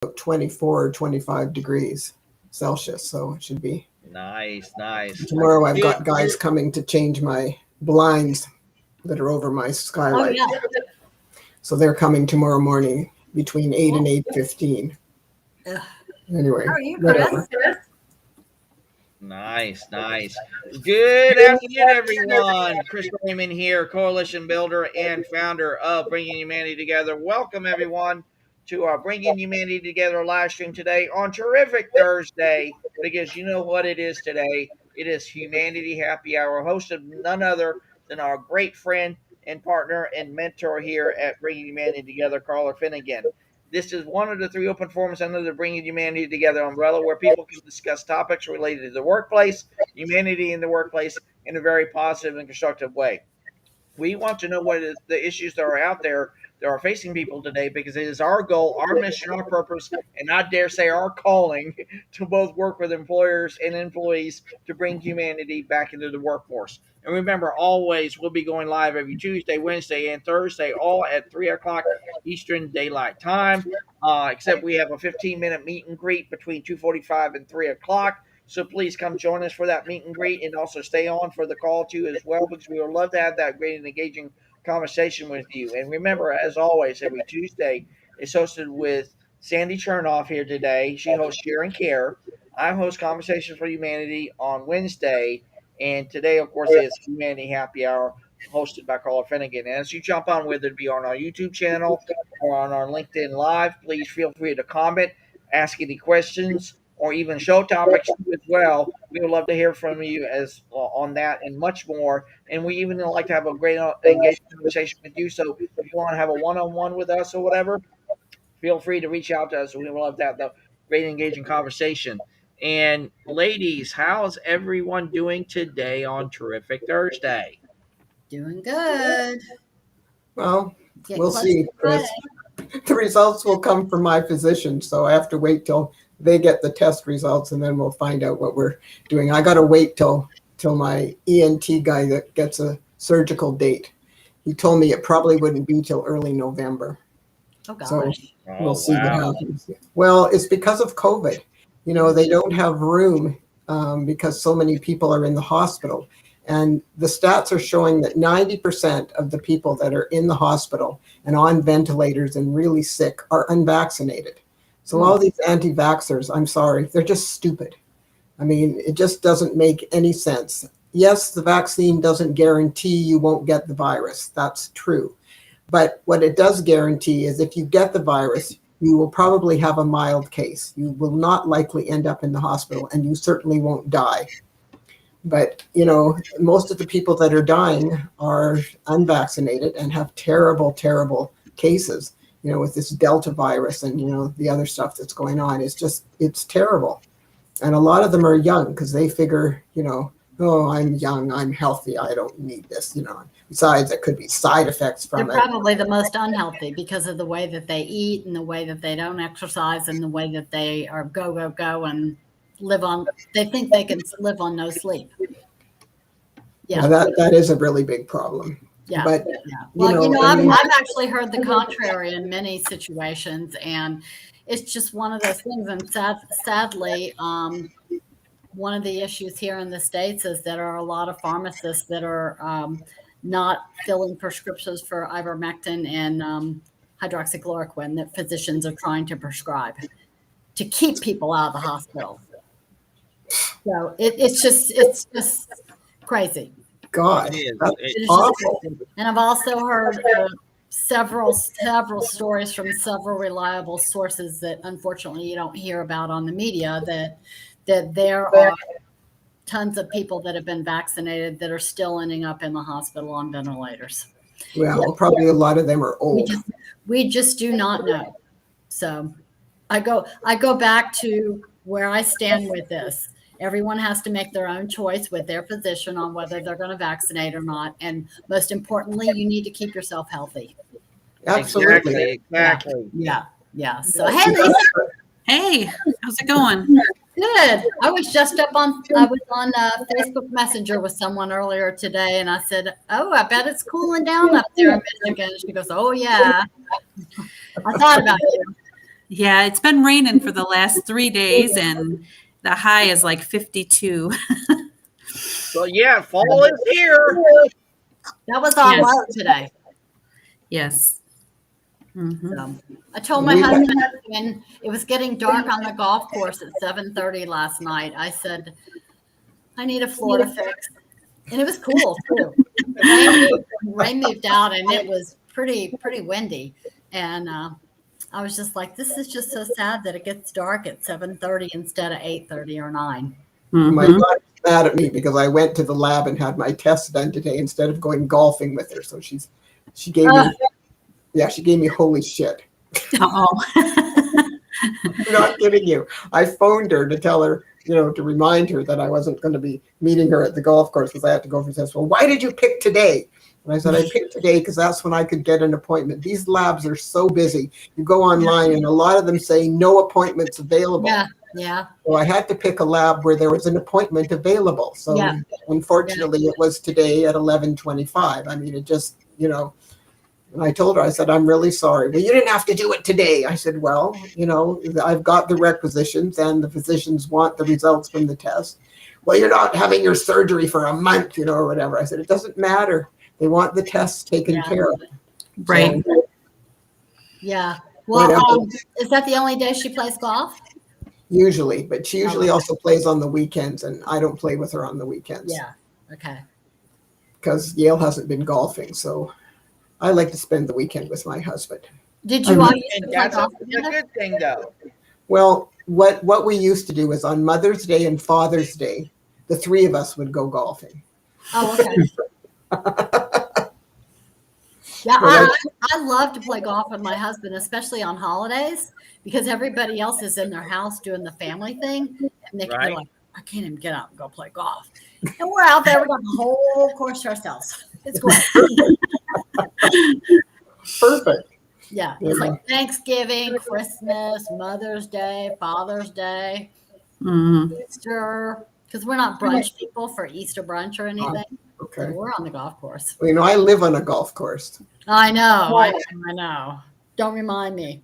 24 or 25 degrees Celsius. So it should be nice. Tomorrow I've got guys coming to change my blinds that are over my skylight. Oh, yeah. So they're coming tomorrow morning between 8 and 8:15. Anyway, How are you, whatever. Chris? Nice. Good afternoon, everyone. Chris Raymond here, coalition builder and founder of Bringing Humanity Together. Welcome, everyone, to our Bringing Humanity Together live stream today on terrific Thursday, because you know what it is today. It is Humanity Happy Hour, hosted none other than our great friend and partner and mentor here at Bringing Humanity Together, Carla Fedigan. This is one of the 3 open forums under the Bringing Humanity Together umbrella, where people can discuss topics related to the workplace, humanity in the workplace, in a very positive and constructive way. We want to know what the issues that are out there that are facing people today, because it is our goal, our mission, our purpose, and I dare say our calling to both work with employers and employees to bring humanity back into the workforce. And remember, always, we'll be going live every Tuesday, Wednesday, and Thursday, all at 3 o'clock Eastern Daylight Time, except we have a 15-minute meet and greet between 2:45 and 3 o'clock. So please come join us for that meet and greet, and also stay on for the call too as well, because we would love to have that great and engaging conversation with you. And remember, as always, every Tuesday is hosted with Sandy Chernoff here today. She hosts Share and Care. I host Conversations for Humanity on Wednesday. And today, of course, is Humanity Happy Hour, hosted by Carla Fedigan. And as you jump on, whether it be on our YouTube channel or on our LinkedIn Live, please feel free to comment, ask any questions, or even show topics as well. We would love to hear from you as on that and much more. And we even like to have a great engaged conversation with you. So if you want to have a one-on-one with us or whatever, feel free to reach out to us. We would love to have the great engaging conversation. And ladies, how's everyone doing today on Terrific Thursday? Doing good. Well, we'll see, Chris. The results will come from my physician, so I have to wait till they get the test results, and then we'll find out what we're doing. I got to wait till my ENT guy that gets a surgical date. He told me it probably wouldn't be till early November. Oh, gosh. So we'll see what happens. Well, it's because of COVID. You know, they don't have room because so many people are in the hospital. And the stats are showing that 90% of the people that are in the hospital and on ventilators and really sick are unvaccinated. So all these anti-vaxxers, I'm sorry, they're just stupid. I mean, it just doesn't make any sense. Yes, the vaccine doesn't guarantee you won't get the virus. That's true. But what it does guarantee is if you get the virus, you will probably have a mild case. You will not likely end up in the hospital, and you certainly won't die. But, you know, most of the people that are dying are unvaccinated and have terrible, terrible cases, you know, with this Delta virus and, you know, the other stuff that's going on. It's terrible. And a lot of them are young because they figure, you know, oh, I'm young, I'm healthy, I don't need this, you know. Besides, there could be side effects from They're probably the most unhealthy because of the way that they eat and the way that they don't exercise and the way that they are go and live on. They think they can live on no sleep. Yeah, that is a really big problem. Yeah, but yeah. Well, I've actually heard the contrary in many situations, and it's just one of those things. And sadly, one of the issues here in the States is that there are a lot of pharmacists that are not filling prescriptions for ivermectin and hydroxychloroquine that physicians are trying to prescribe to keep people out of the hospital. So it's just crazy. God, it's awful. And I've also heard several stories from several reliable sources that unfortunately you don't hear about on the media that there are tons of people that have been vaccinated that are still ending up in the hospital on ventilators. Well, probably a lot of them are old. We just do not know. So I go back to where I stand with this. Everyone has to make their own choice with their physician on whether they're going to vaccinate or not. And most importantly, you need to keep yourself healthy. Absolutely. Exactly. Yeah. So, hey, Lisa. Hey, how's it going? Good. I was on Facebook Messenger with someone earlier today, and I said, "Oh, I bet it's cooling down up there in Michigan." She goes, "Oh yeah." I thought about you. Yeah, it's been raining for the last 3 days, and the high is like 52. So yeah, fall is here. That was our Yes. low today. Yes. Mhm. So I told my husband when it was getting dark on the golf course at 7:30 last night, I said, I need a Florida fix. And it was cool too. Rain moved out and it was pretty windy. And I was just like, this is just so sad that it gets dark at 7:30 instead of 8:30 or 9. My Mhm. daughter's mad at me because I went to the lab and had my test done today instead of going golfing with her. So she gave me holy shit. Uh-oh. I'm not kidding you. I phoned her to tell her, to remind her that I wasn't going to be meeting her at the golf course because I had to go for test. Well, why did you pick today? And I said, I picked today because that's when I could get an appointment. These labs are so busy. You go online and a lot of them say no appointments available. Yeah. So I had to pick a lab where there was an appointment available. So unfortunately, it was today at 11:25. I mean, it just, and I told her, I said, I'm really sorry. Well, you didn't have to do it today. I said, well, I've got the requisitions and the physicians want the results from the test. Well, you're not having your surgery for a month, or whatever. I said, it doesn't matter. They want the tests taken care of. Right. So, Yeah. Well, is that the only day she plays golf? usually, but she usually also plays on the weekends, and I don't play with her on the weekends. Yeah. Okay. Because Yale hasn't been golfing, so I like to spend the weekend with my husband. Did you all used to And play that's golf a together? good thing, though. Well, what we used to do is on Mother's Day and Father's Day, the three of us would go golfing. Oh, okay. Yeah, I love to play golf with my husband, especially on holidays, because everybody else is in their house doing the family thing, and they're like, I can't even get out and go play golf. And we're out there, we got the whole course to ourselves. It's great. Perfect. Yeah, it's like Thanksgiving, Christmas, Mother's Day, Father's Day, Easter, because we're not brunch people for Easter brunch or anything. Okay. So we're on the golf course. Well, I live on a golf course. I know. I know. Don't remind me.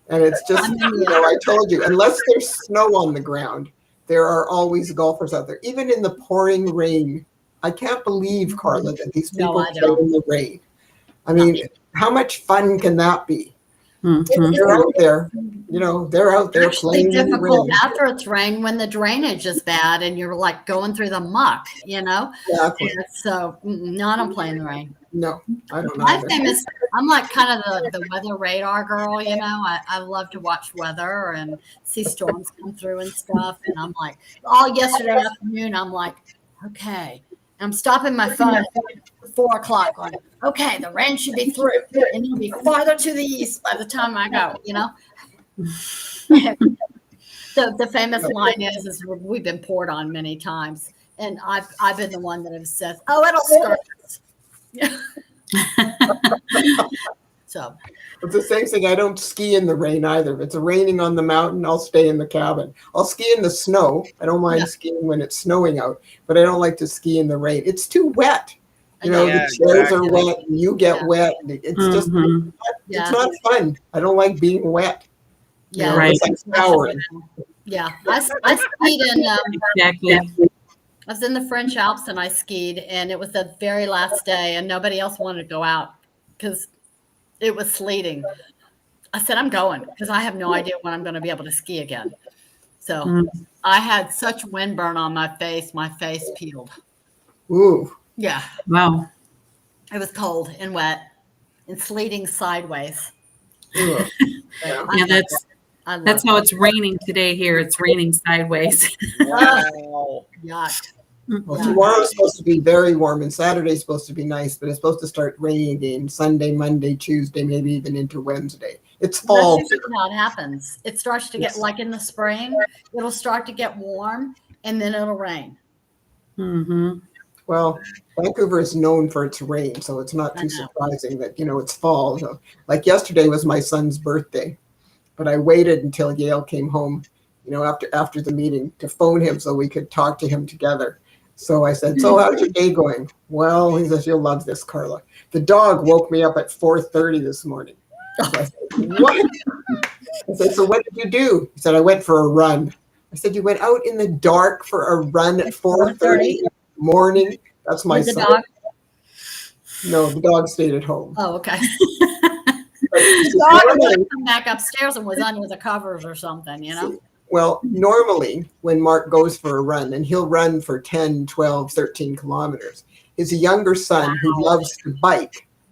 And it's just, I told you, unless there's snow on the ground, there are always golfers out there, even in the pouring rain. I can't believe, Carla, that these people play in the rain. I mean, how much fun can that be? They're out there, they're out there playing in the rain. After it's rain when the drainage is bad and you're like going through the muck, Exactly. So no, I don't play in the rain. No, I don't know. My thing is, I'm like kind of the weather radar girl, I love to watch weather and see storms come through and stuff. And I'm like, yesterday afternoon, I'm like, okay, I'm stopping my phone at 4 o'clock going, okay, the rain should be through and it'll be farther to the east by the time I go, So the famous line is we've been poured on many times. And I've been the one that has said, oh, it'll skirt us. So it's the same thing. I don't ski in the rain either. If it's raining on the mountain, I'll stay in the cabin. I'll ski in the snow. I don't mind skiing when it's snowing out, but I don't like to ski in the rain. It's too wet. The chairs are wet and you get wet. It's just, it's not fun. I don't like being wet. Yeah, right. It's like showering. Yeah, I skied in. Exactly. I was in the French Alps and I skied, and it was the very last day, and nobody else wanted to go out because it was sleeting. I said, I'm going because I have no idea when I'm going to be able to ski again. So I had such windburn on my face peeled. Ooh. Yeah. Wow. It was cold and wet and sleeting sideways. Yeah, that's how it's raining today here. It's raining sideways. Wow. Yuck. Well, tomorrow's supposed to be very warm and Saturday's supposed to be nice, but it's supposed to start raining again Sunday, Monday, Tuesday, maybe even into Wednesday. It's fall. That's usually how it happens. It starts to get like in the spring, it'll start to get warm and then it'll rain. Well, Vancouver is known for its rain, so it's not too surprising that, it's fall. So, like yesterday was my son's birthday, but I waited until Yale came home, after the meeting to phone him so we could talk to him together. So I said, so how's your day going? Well, he says, you'll love this, Carla. The dog woke me up at 4:30 this morning. So I said, what? I said, so what did you do? He said, I went for a run. I said, you went out in the dark for a run at 4:30 in the morning? That's my With the son. dog? No, the dog stayed at home. Oh, okay. But The dog would have come back upstairs and was under the covers or something, you know? well, normally when Mark goes for a run, and he'll run for 10, 12, 13 kilometers, his younger son who loves to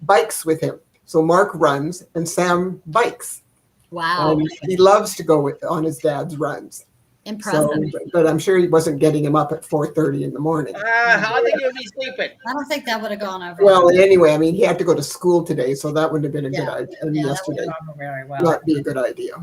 bikes with him. So Mark runs and Sam bikes. Wow. He loves to go on his dad's runs. Impressive. So, but I'm sure he wasn't getting him up at 4:30 in the morning. How think you'll be sleeping? I don't think that would have gone over. Well, anyway, I mean, he had to go to school today, so that wouldn't have been a good Yeah. idea. Yeah, that would Yesterday, have gone very well. not be a good idea.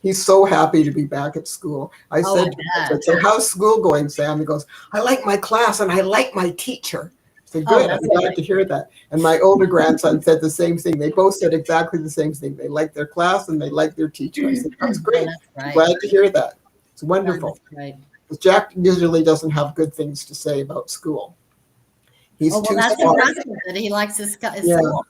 He's so happy to be back at school. I Oh, said, I bet. so how's school going, Sam? He goes, I like my class and I like my teacher. I said, Oh, good, I'm that's glad great. to hear that. And my older grandson said the same thing. They both said exactly the same thing. They like their class and they like their teacher. I said, that's Oh, great. that's right. Glad to hear that. It's wonderful. That's right. Because Jack usually doesn't have good things to say about school. He's Oh, well, too that's smart. impressive that he likes his Yeah. school.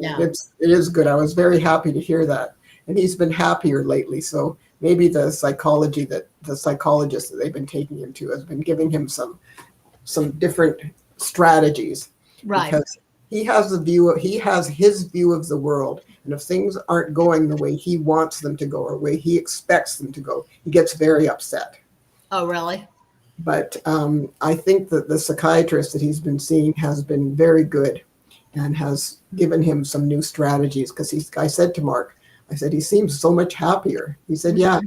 Yeah. It is good. I was very happy to hear that. And he's been happier lately. So maybe the psychologist that they've been taking him to has been giving him some different strategies. Right. Because he has his view of the world. And if things aren't going the way he wants them to go or the way he expects them to go, he gets very upset. Oh, really? But I think that the psychiatrist that he's been seeing has been very good and has given him some new strategies. Because I said to Mark, I said, he seems so much happier. He said, yeah,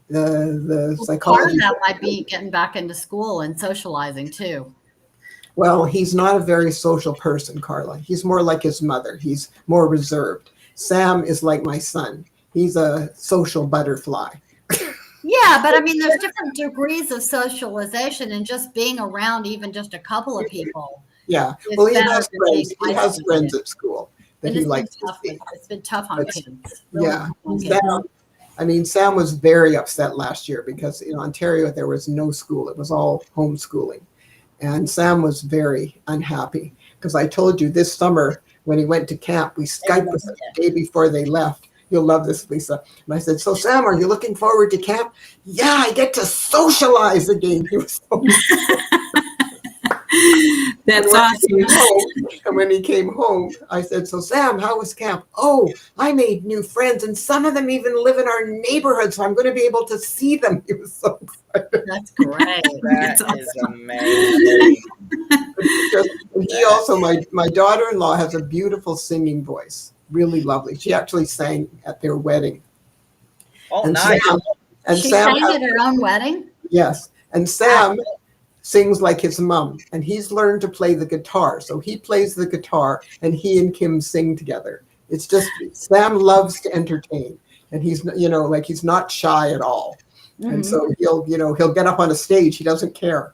the Well, psychology. part of that might be getting back into school and socializing too. Well, he's not a very social person, Carla. He's more like his mother. He's more reserved. Sam is like my son. He's a social butterfly. Yeah, but I mean, there's different degrees of socialization and just being around even just a couple of people. Yeah. It's Well, he better has than friends. being He has isolated. friends at school that And he it's been likes to tough. see. It's been tough on But- kids. Really Yeah. tough on kids. Sam was very upset last year because in Ontario there was no school. It was all homeschooling. And Sam was very unhappy because I told you this summer when he went to camp, we Skyped with him the day before they left. You'll love this, Lisa. And I said, so Sam, are you looking forward to camp? Yeah, I get to socialize again. He was so That's awesome. And when he came home, I said, so Sam, how was camp? Oh, I made new friends and some of them even live in our neighborhood, so I'm going to be able to see them. He was so excited. That's great. That That's is amazing. He also, my daughter-in-law has a beautiful singing voice, really lovely. She actually sang at their wedding. Oh, And nice. She Sam sang at her own wedding? yes, and Sam sings like his mom, and he's learned to play the guitar. So he plays the guitar, and he and Kim sing together. It's just Sam loves to entertain, and he's he's not shy at all. Mm-hmm. And so he'll get up on a stage. He doesn't care,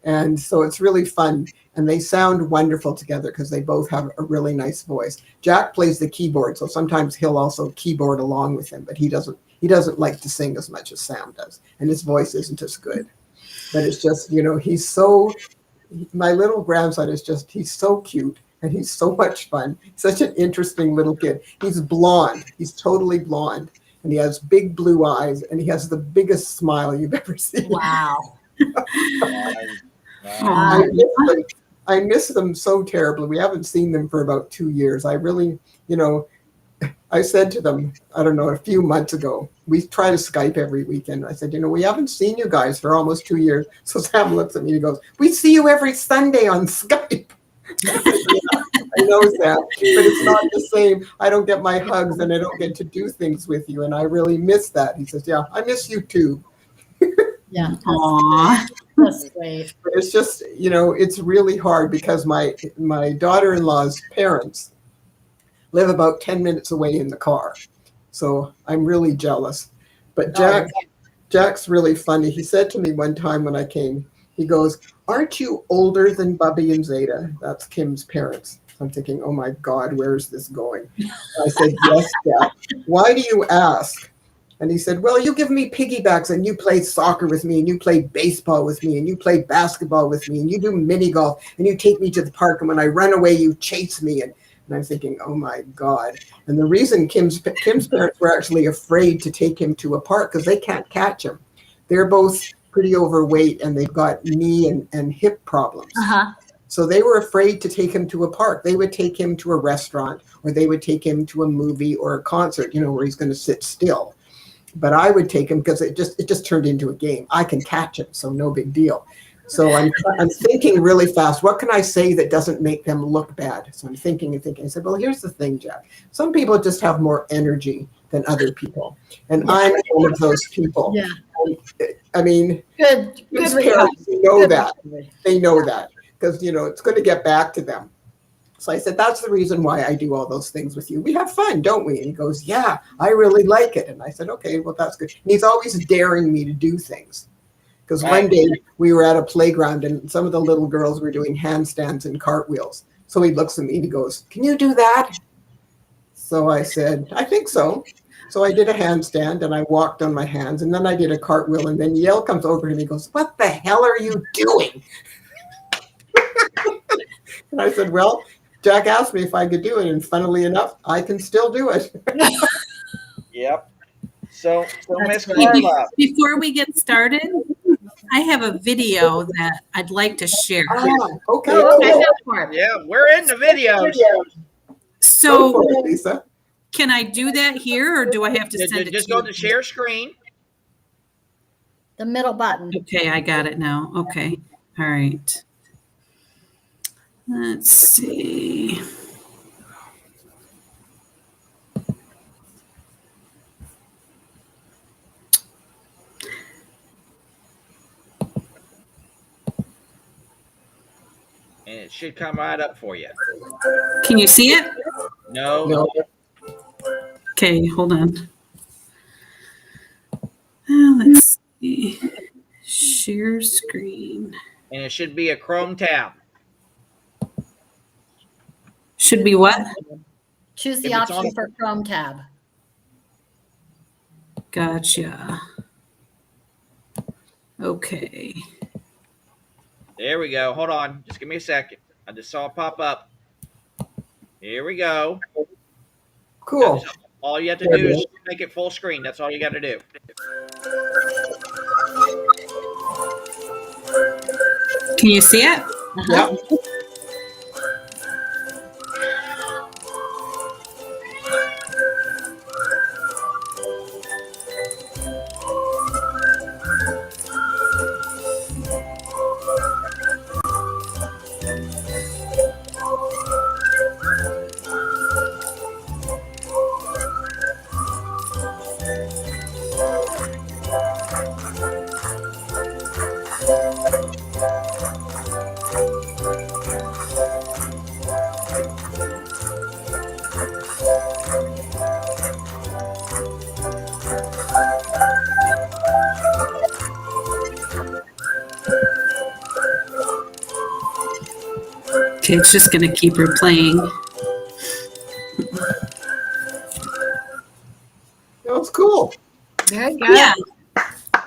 and so it's really fun. And they sound wonderful together because they both have a really nice voice. Jack plays the keyboard, so sometimes he'll also keyboard along with him, but he doesn't like to sing as much as Sam does, and his voice isn't as good. But it's just, my little grandson he's so cute and he's so much fun. Such an interesting little kid. He's blonde. He's totally blonde. And he has big blue eyes and he has the biggest smile you've ever seen. Wow. I miss them so terribly. We haven't seen them for about 2 years. I really, I said to them, I don't know, a few months ago, we try to Skype every weekend. I said, we haven't seen you guys for almost 2 years. So Sam looks at me and he goes, we see you every Sunday on Skype. I know, Sam, but it's not the same. I don't get my hugs and I don't get to do things with you. And I really miss that. He says, yeah, I miss you too. Yeah. Aww. That's sweet. But it's just, it's really hard because my daughter-in-law's parents live about 10 minutes away in the car. So I'm really jealous. But Jack's really funny. He said to me one time when I came, he goes, aren't you older than Bubby and Zeta? That's Kim's parents. I'm thinking, oh my God, where is this going? I said, yes, Dad. Why do you ask? And he said, well, you give me piggybacks and you play soccer with me and you play baseball with me and you play basketball with me and you do mini golf and you take me to the park and when I run away, you chase me. And And I'm thinking, oh my God. And the reason Kim's parents were actually afraid to take him to a park because they can't catch him. They're both pretty overweight and they've got knee and hip problems. So they were afraid to take him to a park. They would take him to a restaurant, or they would take him to a movie or a concert, where he's going to sit still. But I would take him because it just turned into a game. I can catch him, so no big deal. So I'm thinking really fast. What can I say that doesn't make them look bad? So I'm thinking and thinking. I said, well, here's the thing, Jack. Some people just have more energy than other people, and I'm one of those people. Yeah. I mean, Good parents know that. They know that. Because, it's going to get back to them. So I said, that's the reason why I do all those things with you. We have fun, don't we? And he goes, yeah, I really like it. And I said, okay, well, that's good. And he's always daring me to do things. Because one day we were at a playground and some of the little girls were doing handstands and cartwheels. So he looks at me and he goes, can you do that? So I said, I think so. So I did a handstand and I walked on my hands and then I did a cartwheel and then Yale comes over to me and goes, what the hell are you doing? And I said, well, Jack asked me if I could do it, and funnily enough, I can still do it. Yep. So Miss Carla. Before we get started, I have a video that I'd like to share. Okay. Yeah, we're in the videos. So, go for it, Lisa. Can I do that here, or do I have to send it to you? Just go to share screen. The middle button. Okay, I got it now. Okay. All right. Let's see. And it should come right up for you. Can you see it? No. Okay, hold on. Let's see. Share screen. And it should be a Chrome tab. Should be what? Choose the If it's option on- for Chrome tab. Gotcha. Okay. There we go. Hold on. Just give me a second. I just saw it pop up. Here we go. Cool. All you have to do is make it full screen. That's all you got to do. Can you see it? Yeah. Okay, it's just going to keep replaying. That was cool. Very good. Yeah.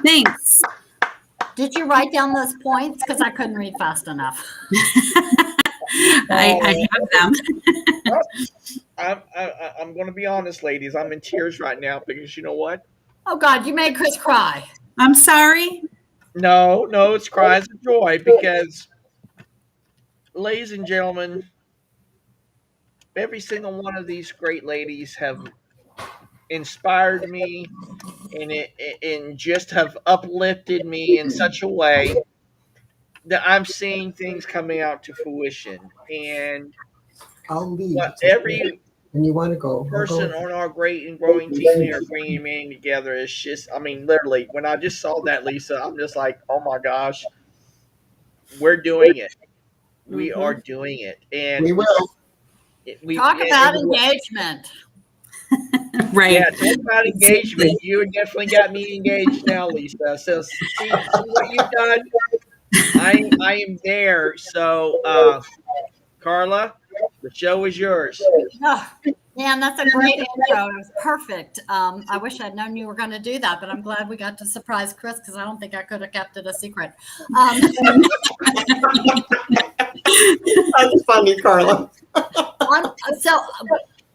Thanks. Did you write down those points? Because I couldn't read fast enough. I have them. I'm going to be honest, ladies. I'm in tears right now because you know what? Oh, God, you made Chris cry. I'm sorry. No, it's cries of joy because, ladies and gentlemen, every single one of these great ladies have inspired me and just have uplifted me in such a way that I'm seeing things coming out to fruition. And I'll leave. every And you want to go? person on our great and growing team here bringing humanity together is just, I mean, literally, when I just saw that, Lisa, I'm just like, oh my gosh, we're doing it. We are doing it. And We will. Talk about engagement. Right. Yeah, talk about engagement. You definitely got me engaged now, Lisa. So see what you've done. I am there. So, Carla, the show is yours. Oh, man, that's a great intro. It was perfect. I wish I'd known you were going to do that, but I'm glad we got to surprise Chris because I don't think I could have kept it a secret. That's funny, Carla.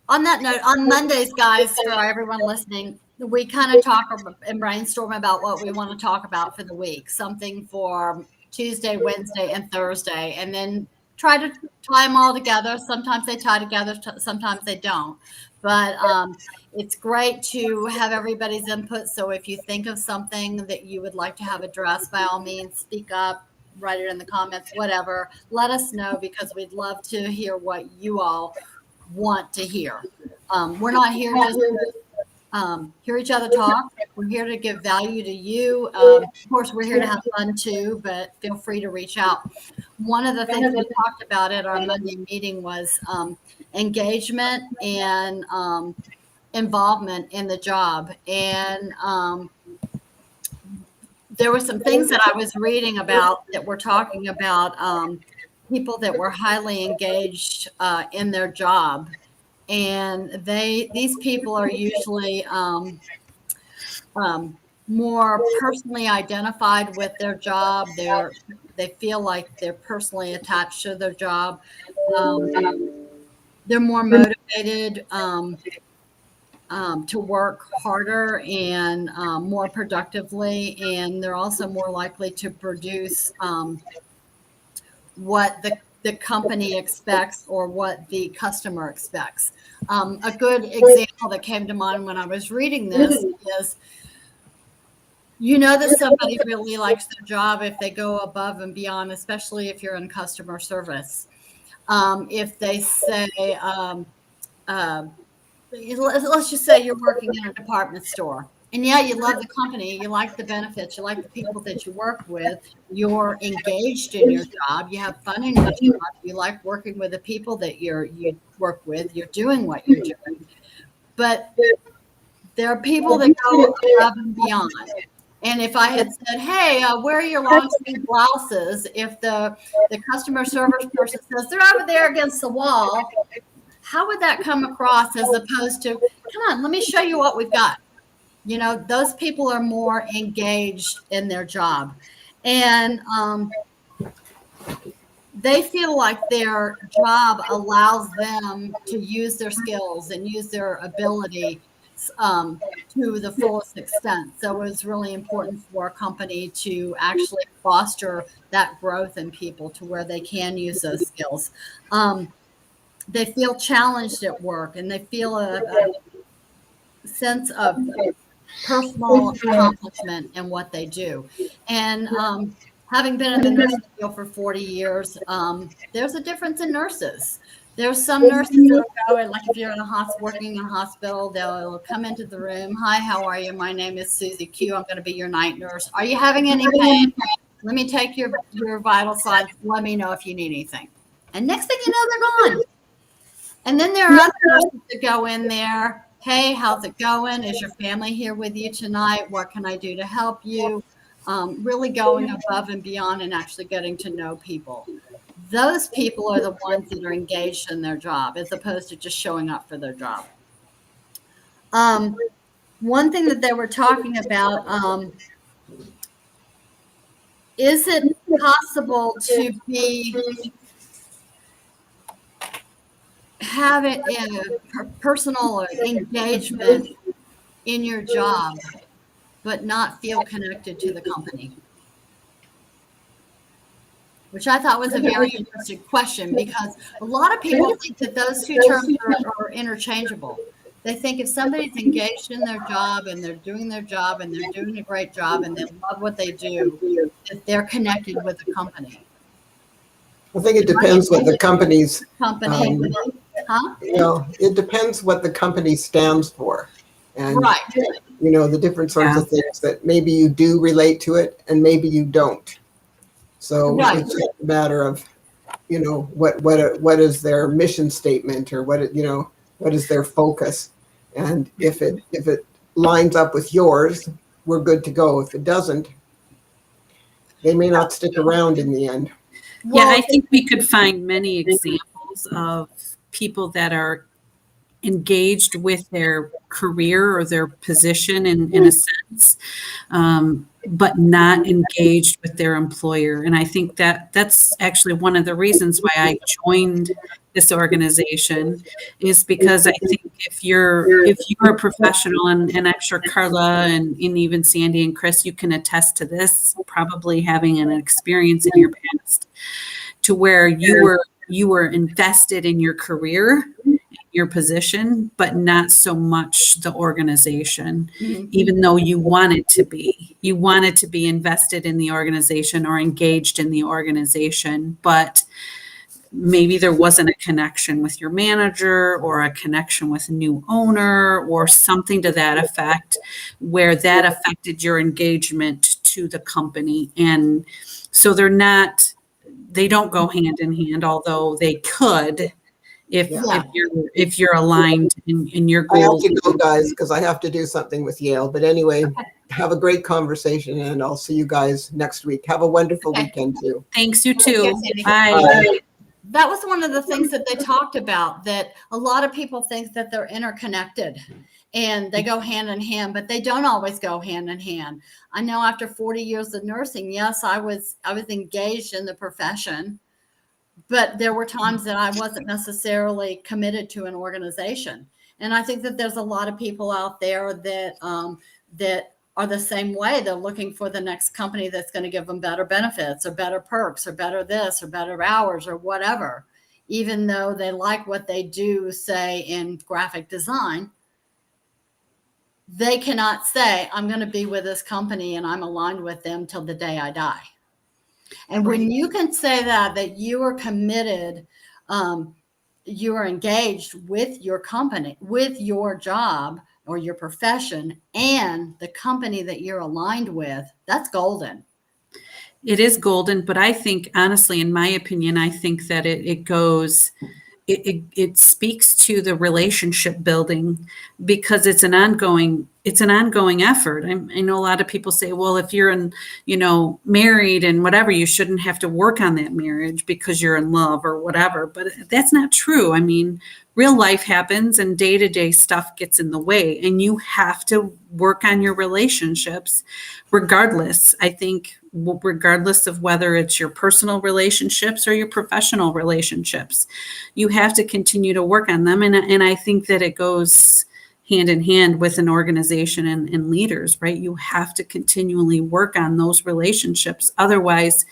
On that note, on Mondays, guys, for everyone listening, we kind of talk and brainstorm about what we want to talk about for the week, something for Tuesday, Wednesday, and Thursday, and then try to tie them all together. Sometimes they tie together, sometimes they don't. But it's great to have everybody's input. So if you think of something that you would like to have addressed, by all means, speak up, write it in the comments, whatever. Let us know, because we'd love to hear what you all want to hear. We're not here to hear each other talk. We're here to give value to you. Of course, we're here to have fun too, but feel free to reach out. One of the things we talked about at our Monday meeting was engagement and involvement in the job. And there were some things that I was reading about that were talking about people that were highly engaged in their job. And these people are usually more personally identified with their job. They feel like they're personally attached to their job. They're more motivated to work harder and more productively, and they're also more likely to produce what the company expects or what the customer expects. A good example that came to mind when I was reading this is, you know that somebody really likes their job if they go above and beyond, especially if you're in customer service. If they say, let's just say you're working in a department store, and yeah, you love the company, you like the benefits, you like the people that you work with, you're engaged in your job, you have fun in your job, you like working with the people that you work with, you're doing what you're doing. But there are people that go above and beyond. And if I had said, hey, where are your long sleeve blouses? If the customer service person says, they're over there against the wall, how would that come across, as opposed to, come on, let me show you what we've got? You know, those people are more engaged in their job. And they feel like their job allows them to use their skills and use their ability to the fullest extent. So it's really important for a company to actually foster that growth in people to where they can use those skills. They feel challenged at work, and they feel a sense of personal accomplishment in what they do. And having been in the nursing field for 40 years, there's a difference in nurses. There's some nurses that go, and like if you're in working in a hospital, they'll come into the room. Hi, how are you? My name is Susie Q. I'm going to be your night nurse. Are you having any pain? Let me take your vital signs. Let me know if you need anything. And next thing you know, they're gone. And then there are other nurses that go in there. Hey, how's it going? Is your family here with you tonight? What can I do to help you? Really going above and beyond and actually getting to know people. Those people are the ones that are engaged in their job, as opposed to just showing up for their job. One thing that they were talking about, is it possible to have a personal engagement in your job, but not feel connected to the company? Which I thought was a very interesting question, because a lot of people think that those two terms are interchangeable. They think if somebody's engaged in their job and they're doing their job and they're doing a great job and they love what they do, that they're connected with the company. I think it depends what the company's it depends what the company stands for. And right. The different sorts of things that maybe you do relate to it and maybe you don't. So it's just a matter of, what is their mission statement, or what is their focus. And if it lines up with yours, we're good to go. If it doesn't, they may not stick around in the end. Yeah, I think we could find many examples of people that are engaged with their career or their position in a sense, but not engaged with their employer. And I think that's actually one of the reasons why I joined this organization is because I think if you're a professional, and I'm sure Carla and even Sandy and Chris, you can attest to this, probably having an experience in your past to where you were invested in your career, your position, but not so much the organization, even though you wanted to be. You wanted to be invested in the organization or engaged in the organization, but maybe there wasn't a connection with your manager or a connection with a new owner or something to that effect where that affected your engagement to the company. And so they don't go hand in hand, although they could if you're aligned in your goals. I have to go, guys, because I have to do something with Yale. But anyway, have a great conversation, and I'll see you guys next week. Have a wonderful weekend too. Thanks, you too. Bye. Bye. That was one of the things that they talked about, that a lot of people think that they're interconnected and they go hand in hand, but they don't always go hand in hand. I know after 40 years of nursing, yes, I was engaged in the profession, but there were times that I wasn't necessarily committed to an organization. And I think that there's a lot of people out there that that are the same way. They're looking for the next company that's going to give them better benefits or better perks or better this or better hours or whatever, even though they like what they do, say in graphic design. They cannot say, I'm going to be with this company and I'm aligned with them till the day I die. And when you can say that you are committed, you are engaged with your company, with your job or your profession and the company that you're aligned with, that's golden. It is golden, but I think, honestly, in my opinion, I think that it speaks to the relationship building because it's an ongoing effort. I know a lot of people say, well, if you're married and whatever, you shouldn't have to work on that marriage because you're in love or whatever. But that's not true. I mean, real life happens and day-to-day stuff gets in the way, and you have to work on your relationships regardless. I think regardless of whether it's your personal relationships or your professional relationships, you have to continue to work on them. And I think that it goes hand in hand with an organization and leaders, right? You have to continually work on those relationships. Otherwise,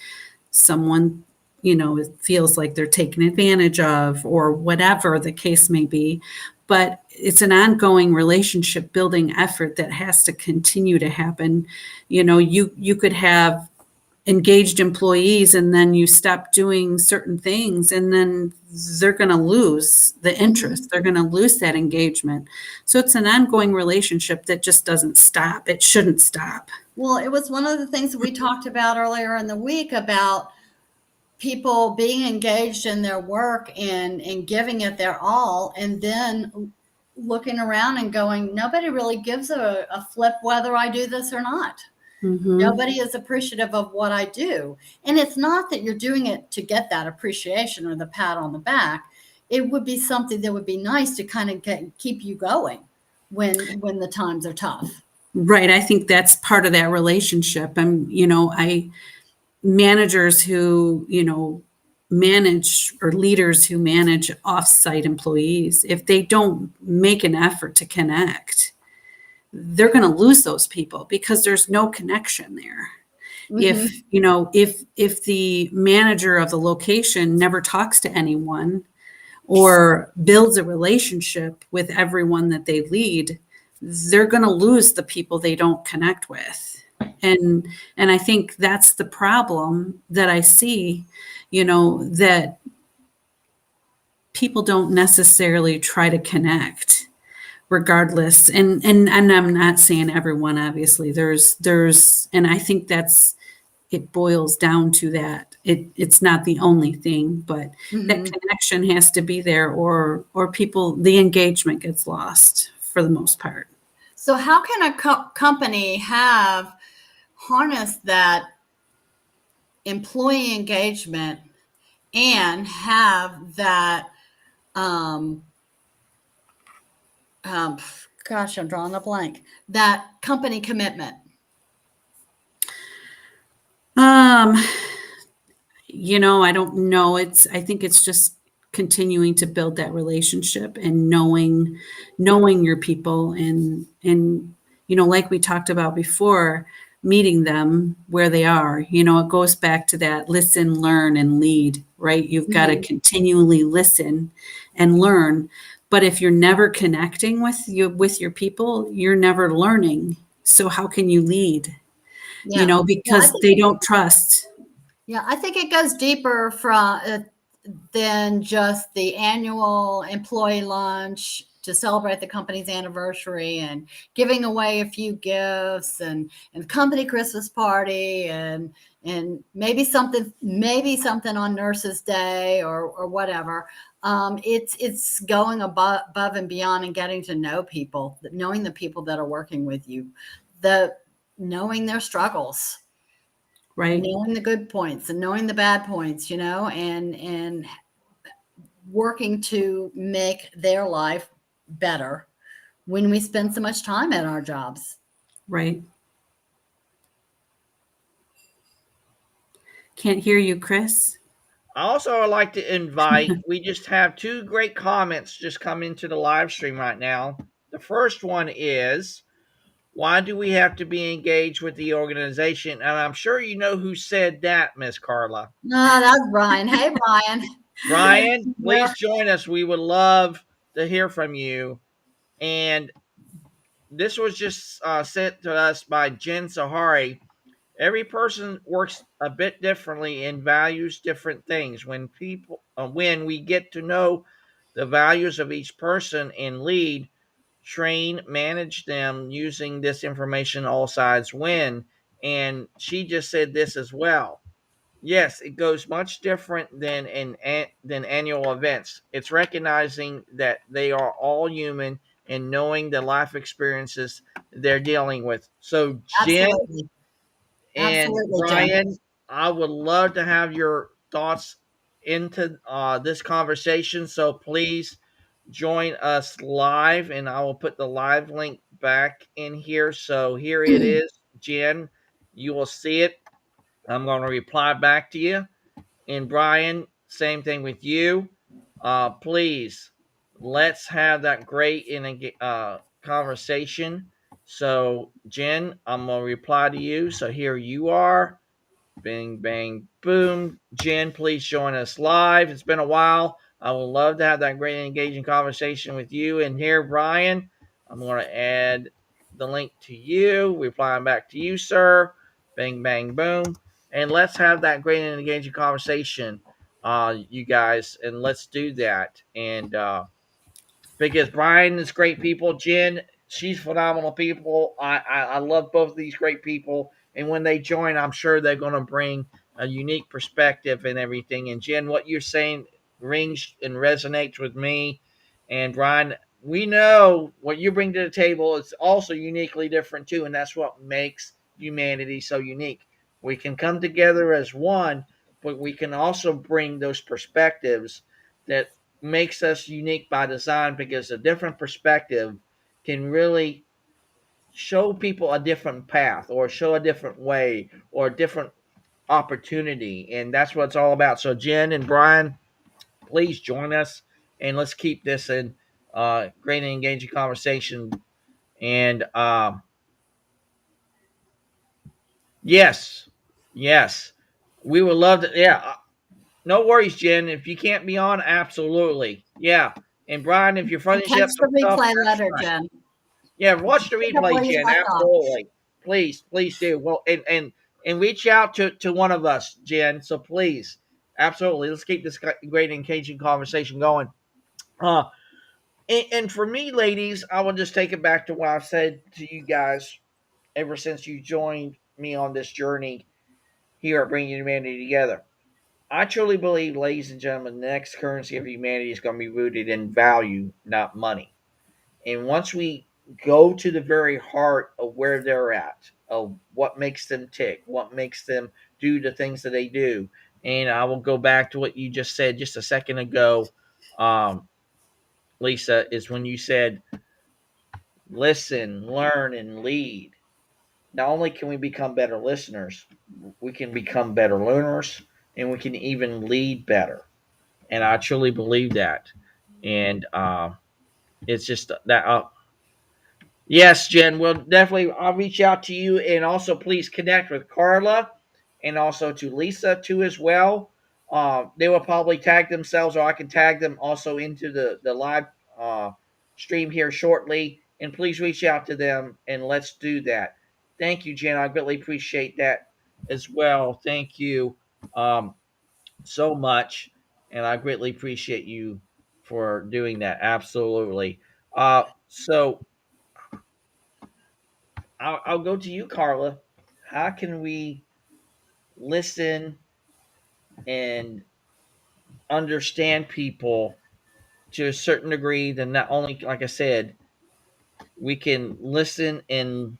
someone, it feels like they're taken advantage of or whatever the case may be. But it's an ongoing relationship building effort that has to continue to happen. You could have engaged employees and then you stop doing certain things and then they're going to lose the interest. They're going to lose that engagement. So it's an ongoing relationship that just doesn't stop. It shouldn't stop. Well, it was one of the things that we talked about earlier in the week about people being engaged in their work and giving it their all, and then looking around and going, nobody really gives a flip whether I do this or not. Mm-hmm. Nobody is appreciative of what I do. And it's not that you're doing it to get that appreciation or the pat on the back. It would be something that would be nice to kind of keep you going when the times are tough. Right. I think that's part of that relationship. Managers who, manage or leaders who manage off-site employees, if they don't make an effort to connect, they're going to lose those people because there's no connection there. Mm-hmm. If the manager of the location never talks to anyone or builds a relationship with everyone that they lead, they're going to lose the people they don't connect with. And I think that's the problem that I see, that people don't necessarily try to connect regardless. And I'm not saying everyone, obviously and I think it boils down to that. It's not the only thing, but mm-hmm. that connection has to be there or the engagement gets lost for the most part. So how can a company harness that employee engagement and have that, gosh, I'm drawing a blank, that company commitment? I don't know. I think it's just continuing to build that relationship and knowing your people, and like we talked about before, meeting them where they are. It goes back to that listen, learn, and lead, right? You've got to continually listen and learn. But if you're never connecting with your people, you're never learning. So how can you lead? Because they don't trust. Yeah, I think it goes deeper than just the annual employee lunch to celebrate the company's anniversary and giving away a few gifts and company Christmas party and maybe something on Nurses Day or whatever. It's going above and beyond and getting to know people, knowing the people that are working with you, knowing their struggles. Right. Knowing the good points and knowing the bad points, and working to make their life better when we spend so much time at our jobs. Right. Can't hear you, Chris. I also would like to invite, we just have two great comments just come into the live stream right now. The first one is, why do we have to be engaged with the organization? And I'm sure you know who said that, Miss Carla. No, that's Brian. Hey, Brian. Brian, please join us. We would love to hear from you. And this was just sent to us by Jen Sahari. Every person works a bit differently and values different things. When we get to know the values of each person and lead, train, manage them using this information, all sides win. And she just said this as well. Yes, it goes much different than than annual events. It's recognizing that they are all human and knowing the life experiences they're dealing with. So, Jen and Brian, Jen. I would love to have your thoughts into this conversation. So please join us live, and I will put the live link back in here. So here it is, Jen. You will see it. I'm going to reply back to you. And Brian, same thing with you. Please, let's have that great conversation. So, Jen, I'm going to reply to you. So here you are. Bing, bang, boom. Jen, please join us live. It's been a while. I would love to have that great and engaging conversation with you. And here, Brian, I'm going to add the link to you, replying back to you, sir. Bing, bang, boom. And let's have that great and engaging conversation, you guys. And let's do that. And because Brian is great people. Jen, she's phenomenal people. I love both of these great people. And when they join, I'm sure they're going to bring a unique perspective and everything. And Jen, what you're saying rings and resonates with me. And Brian, we know what you bring to the table is also uniquely different too. And that's what makes humanity so unique. We can come together as one, but we can also bring those perspectives that makes us unique by design, because a different perspective can really show people a different path or show a different way or a different opportunity. And that's what it's all about. So Jen and Brian, please join us and let's keep this in great and engaging conversation. And yes, we would love to. Yeah, no worries, Jen. If you can't be on, absolutely. Yeah. And Brian, if you're finishing up Catch the some stuff, replay later, Jen. yeah, watch the replay, Jen. Absolutely. Please do. Well, and reach out to one of us, Jen. So please, absolutely, let's keep this great engaging conversation going. Uh, and for me, ladies, I will just take it back to what I've said to you guys ever since you joined me on this journey here at Bringing Humanity Together. I truly believe, ladies and gentlemen, the next currency of humanity is going to be rooted in value, not money. And once we go to the very heart of where they're at, of what makes them tick, what makes them do the things that they do, and I will go back to what you just said just a second ago, um, Lisa, is when you said, listen, learn, and lead. Not only can we become better listeners, we can become better learners, and we can even lead better. and I truly believe that. And it's just that. Yes, Jen, we'll definitely. I'll reach out to you, and also please connect with Carla, and also to Lisa too as well. They will probably tag themselves, or I can tag them also into the live uh, stream here shortly. And please reach out to them, and let's do that. Thank you, Jen. I really appreciate that as well. Thank you so much, and I greatly appreciate you for doing that. Absolutely. So I'll go to you, Carla. How can we listen and understand people to a certain degree? Then not only, like I said, we can listen and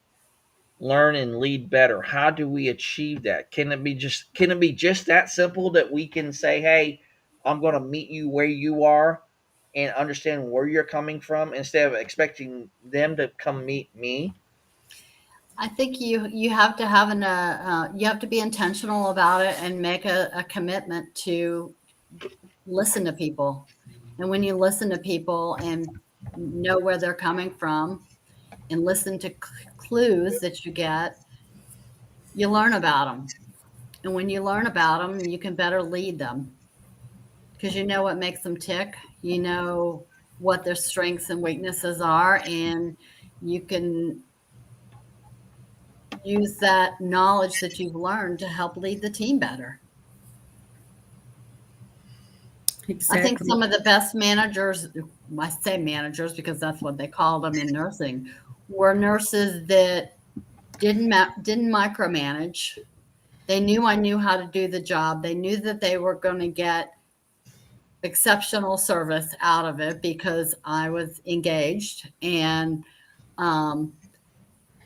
learn and lead better. How do we achieve that? Can it be just that simple that we can say, "Hey, I'm going to meet you where you are and understand where you're coming from instead of expecting them to come meet me?" I think you have to have you have to be intentional about it and make a commitment to listen to people. And when you listen to people and know where they're coming from and listen to clues that you get, you learn about them. And when you learn about them, you can better lead them because you know what makes them tick. You know what their strengths and weaknesses are, and you can use that knowledge that you've learned to help lead the team better. Exactly. I think some of the best managers, I say managers because that's what they call them in nursing, were nurses that didn't micromanage. They knew I knew how to do the job. They knew that they were going to get exceptional service out of it because I was engaged and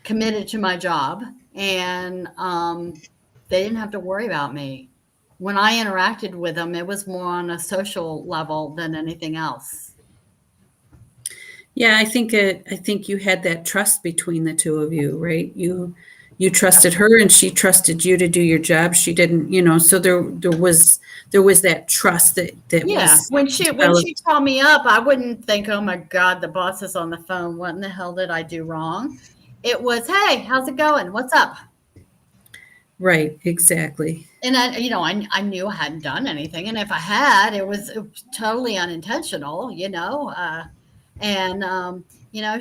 committed to my job, and they didn't have to worry about me. When I interacted with them, it was more on a social level than anything else. Yeah, I think you had that trust between the two of you, right? You trusted her and she trusted you to do your job. She didn't, so there was that trust that was when she called me up, I wouldn't think, oh my God, the boss is on the phone. What in the hell did I do wrong? It was, hey, how's it going? What's up? Right, exactly. And I knew I hadn't done anything. And if I had, it was totally unintentional, and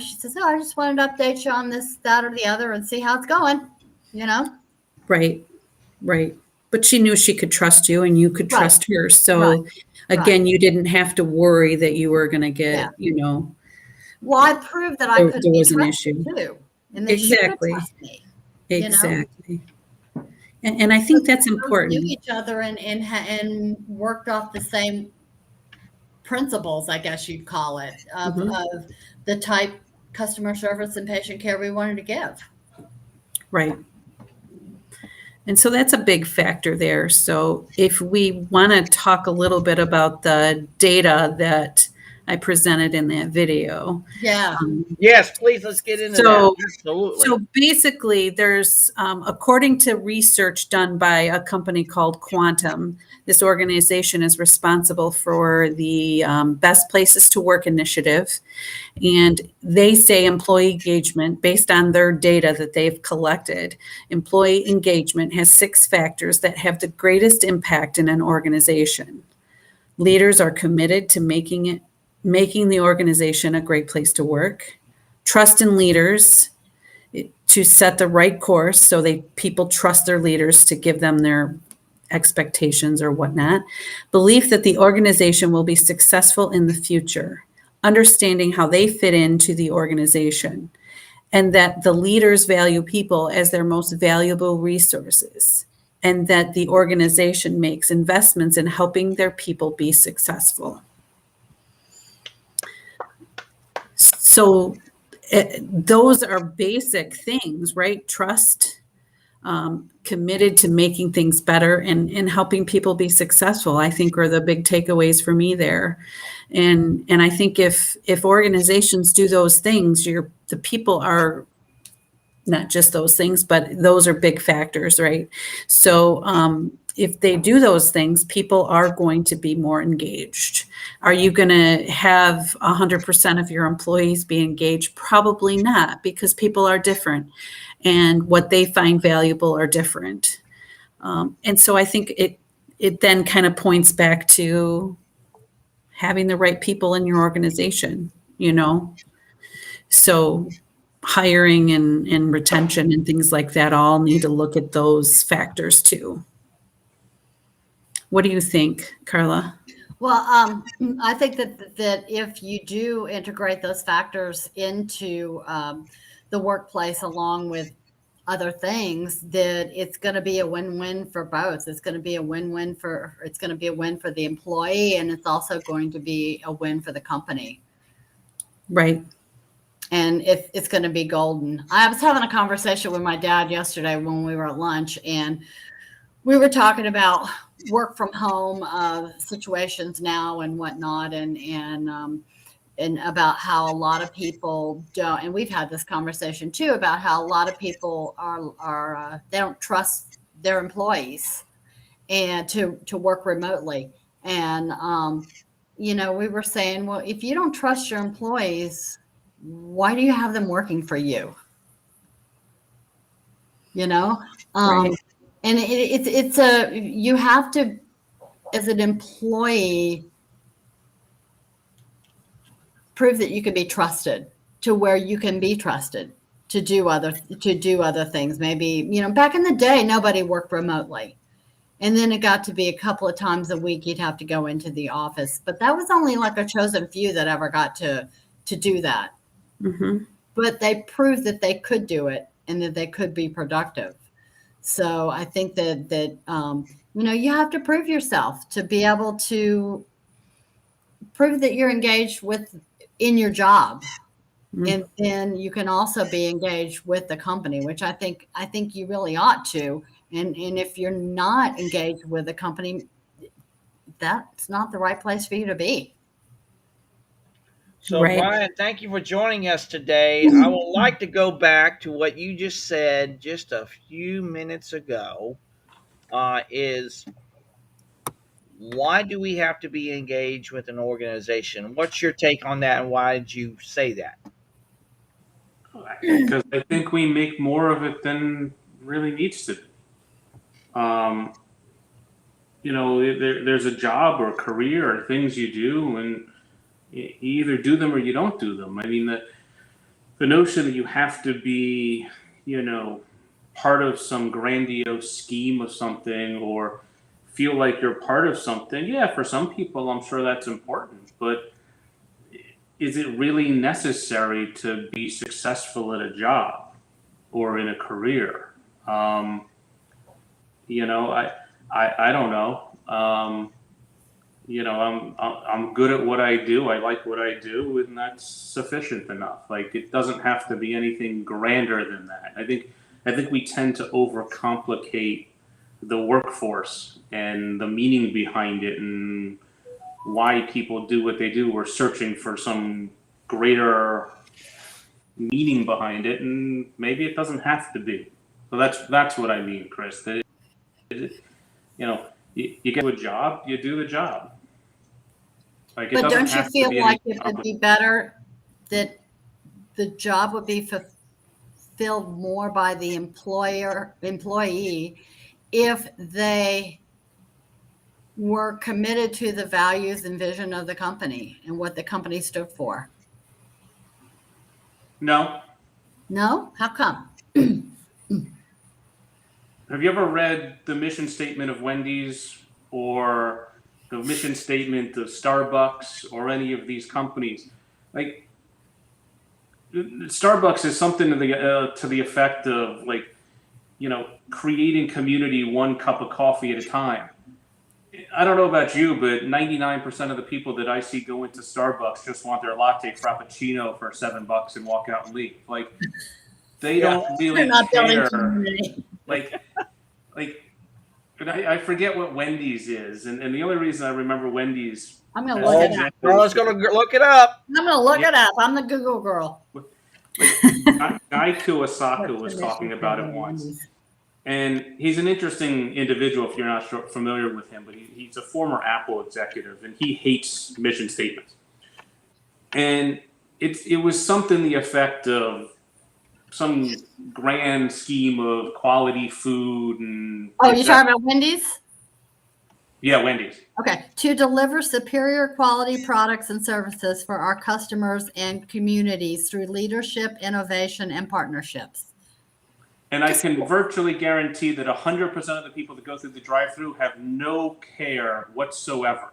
she says, oh, I just wanted to update you on this, that, or the other and see how it's going, Right. But she knew she could trust you and you could trust her. So again, you didn't have to worry that you were going to get, Well, I proved that I could there be was an trusted issue. too. And that she could trust me. Exactly. And I think that's important. We knew each other and worked off the same principles, I guess you'd call it, of the type customer service and patient care we wanted to give. Right. And so that's a big factor there. So if we want to talk a little bit about the data that I presented in that video. Yeah. Yes, please. Let's get into that. Absolutely. So basically there's, according to research done by a company called Quantum, this organization is responsible for the Best Places to Work initiative. And they say employee engagement, based on their data that they've collected, employee engagement has 6 factors that have the greatest impact in an organization. Leaders are committed to making the organization a great place to work. Trust in leaders to set the right course so people trust their leaders to give them their expectations or whatnot. Belief that the organization will be successful in the future. Understanding how they fit into the organization. And that the leaders value people as their most valuable resources. And that the organization makes investments in helping their people be successful. So those are basic things, right? Trust, committed to making things better and helping people be successful, I think are the big takeaways for me there. And I think if organizations do those things, the people are not just those things, but those are big factors, right? So if they do those things, people are going to be more engaged. Are you going to have 100% of your employees be engaged? Probably not, because people are different and what they find valuable are different. And so I think it then kind of points back to having the right people in your organization, So hiring and retention and things like that all need to look at those factors too. What do you think, Carla? Well, I think that if you do integrate those factors into the workplace along with other things, that it's going to be a win-win for both. It's going to be a win-win for the employee, and it's also going to be a win for the company. Right. And it's going to be golden. I was having a conversation with my dad yesterday when we were at lunch, and we were talking about work from home situations now and whatnot, and about how a lot of people don't. And we've had this conversation too about how a lot of people are they don't trust their employees and to work remotely. And we were saying, well, if you don't trust your employees, why do you have them working for you? Right. And you have to, as an employee, prove that you can be trusted to where you can be trusted to do other things. Maybe, back in the day, nobody worked remotely. And then it got to be a couple of times a week you'd have to go into the office. But that was only like a chosen few that ever got to do that. Mm-hmm. But they proved that they could do it and that they could be productive. So I think that you have to prove yourself to be able to prove that you're engaged in your job. Mm-hmm. And then you can also be engaged with the company, which I think you really ought to. And if you're not engaged with the company, that's not the right place for you to be. So, right. Brian, thank you for joining us today. I would like to go back to what you just said just a few minutes ago, is why do we have to be engaged with an organization? What's your take on that, and why did you say that? Because I think we make more of it than really needs to be. There's a job or a career or things you do, and you either do them or you don't do them. I mean, the notion that you have to be, part of some grandiose scheme of something or feel like you're part of something. Yeah, for some people, I'm sure that's important, but is it really necessary to be successful at a job or in a career? I don't know. I'm good at what I do. I like what I do, and that's sufficient enough. Like, it doesn't have to be anything grander than that. I think we tend to overcomplicate the workforce and the meaning behind it and why people do what they do. We're searching for some greater meaning behind it, and maybe it doesn't have to be. So that's what I mean, Chris. That you get to a job, you do the job. But don't you feel like it would be better that the job would be fulfilled more by the employee if they were committed to the values and vision of the company and what the company stood for? No. No? How come? Have you ever read the mission statement of Wendy's or the mission statement of Starbucks or any of these companies? Like, Starbucks is something to the effect of, like, creating community one cup of coffee at a time. I don't know about you, but 99% of the people that I see go into Starbucks just want their latte frappuccino for $7 and walk out and leave. Like, they don't really care. Like, I forget what Wendy's is, and the only reason I remember Wendy's. I'm gonna look it up. Carla's gonna look it up. I'm gonna look it up. I'm the Google girl. Guy Kawasaki was talking about it once. And he's an interesting individual if you're not familiar with him, but he's a former Apple executive, and he hates mission statements. And it was something the effect of some grand scheme of quality food and. Oh, you're talking about Wendy's? Yeah, Wendy's. Okay. To deliver superior quality products and services for our customers and communities through leadership, innovation, and partnerships. And I can virtually guarantee that 100% of the people that go through the drive-thru have no care whatsoever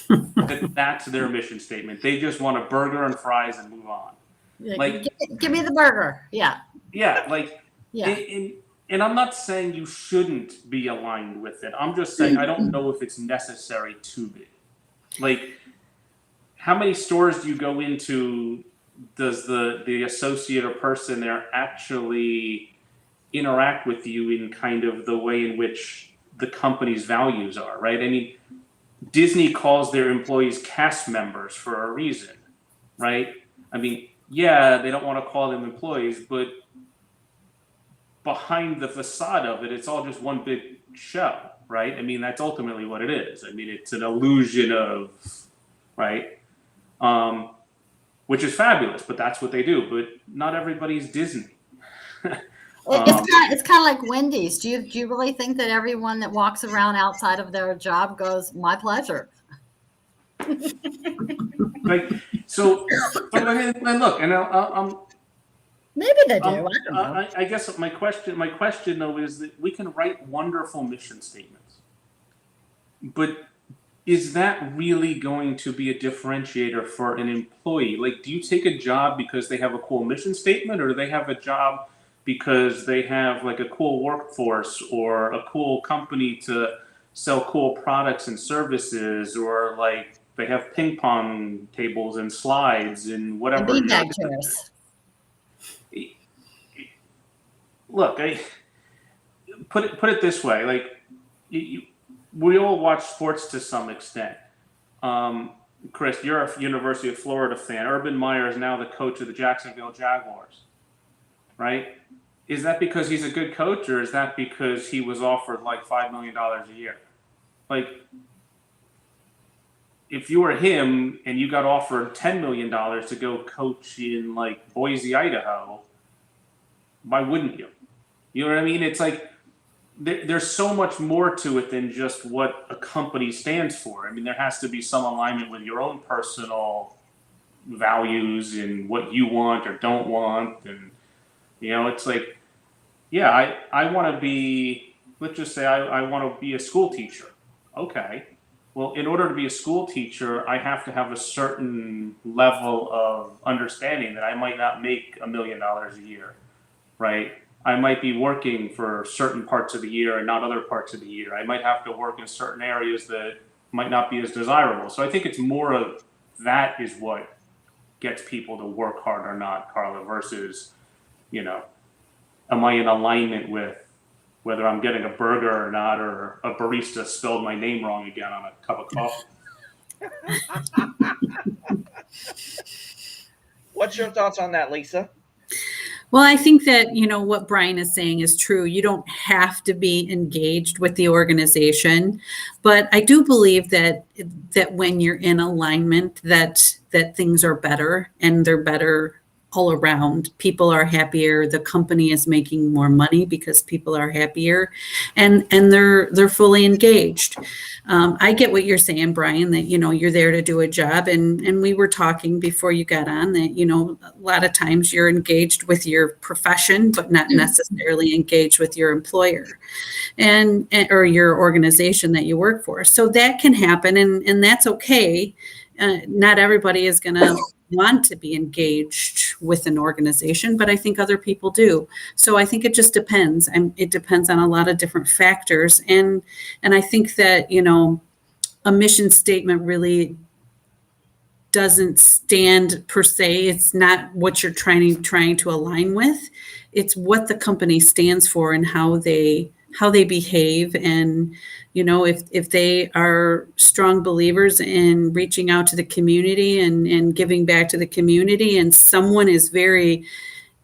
that that's their mission statement. They just want a burger and fries and move on. Like, give me the burger. Yeah. Yeah, like, yeah. And I'm not saying you shouldn't be aligned with it. I'm just saying I don't know if it's necessary to be. Like, how many stores do you go into? Does the associate or person there actually interact with you in kind of the way in which the company's values are, right? I mean, Disney calls their employees cast members for a reason, right? I mean, yeah, they don't want to call them employees, but behind the facade of it, it's all just one big show, right? I mean, that's ultimately what it is. I mean, it's an illusion of, right? Which is fabulous, but that's what they do. But not everybody's Disney. It's kind of like Wendy's. Do you really think that everyone that walks around outside of their job goes, "My pleasure"? Like, so, and look, and I'm. Maybe they do. I don't know. I guess my question though is that we can write wonderful mission statements, but is that really going to be a differentiator for an employee? Like, do you take a job because they have a cool mission statement, or do they have a job because they have like a cool workforce or a cool company to sell cool products and services, or like they have ping pong tables and slides and whatever? Beanbag chairs. Look, I put it this way: like, we all watch sports to some extent. Chris, you're a University of Florida fan. Urban Meyer is now the coach of the Jacksonville Jaguars, right? Is that because he's a good coach, or is that because he was offered like $5 million a year? Like, if you were him and you got offered $10 million to go coach in like Boise, Idaho, why wouldn't you? You know what I mean? It's like there's so much more to it than just what a company stands for. I mean, there has to be some alignment with your own personal values and what you want or don't want. And, you know, it's like, yeah, I want to be, let's just say I want to be a school teacher. Okay. Well, in order to be a school teacher, I have to have a certain level of understanding that I might not make $1 million a year, right? I might be working for certain parts of the year and not other parts of the year. I might have to work in certain areas that might not be as desirable. So I think it's more of that is what gets people to work hard or not, Carla, versus, you know, am I in alignment with whether I'm getting a burger or not, or a barista spelled my name wrong again on a cup of coffee. What's your thoughts on that, Lisa? Well, I think that, you know, what Brian is saying is true. You don't have to be engaged with the organization, but I do believe that when you're in alignment, that things are better, and they're better all around. People are happier. The company is making more money because people are happier, and they're fully engaged. I get what you're saying, Brian, that, you know, you're there to do a job. And we were talking before you got on that, you know, a lot of times you're engaged with your profession, but not necessarily engaged with your employer and or your organization that you work for. So that can happen, and that's okay. Not everybody is going to want to be engaged with an organization, but I think other people do. So I think it just depends. It depends on a lot of different factors. And I think that, you know, a mission statement really doesn't stand per se. It's not what you're trying to align with. It's what the company stands for and how they behave. And, you know, if they are strong believers in reaching out to the community and giving back to the community, and someone is very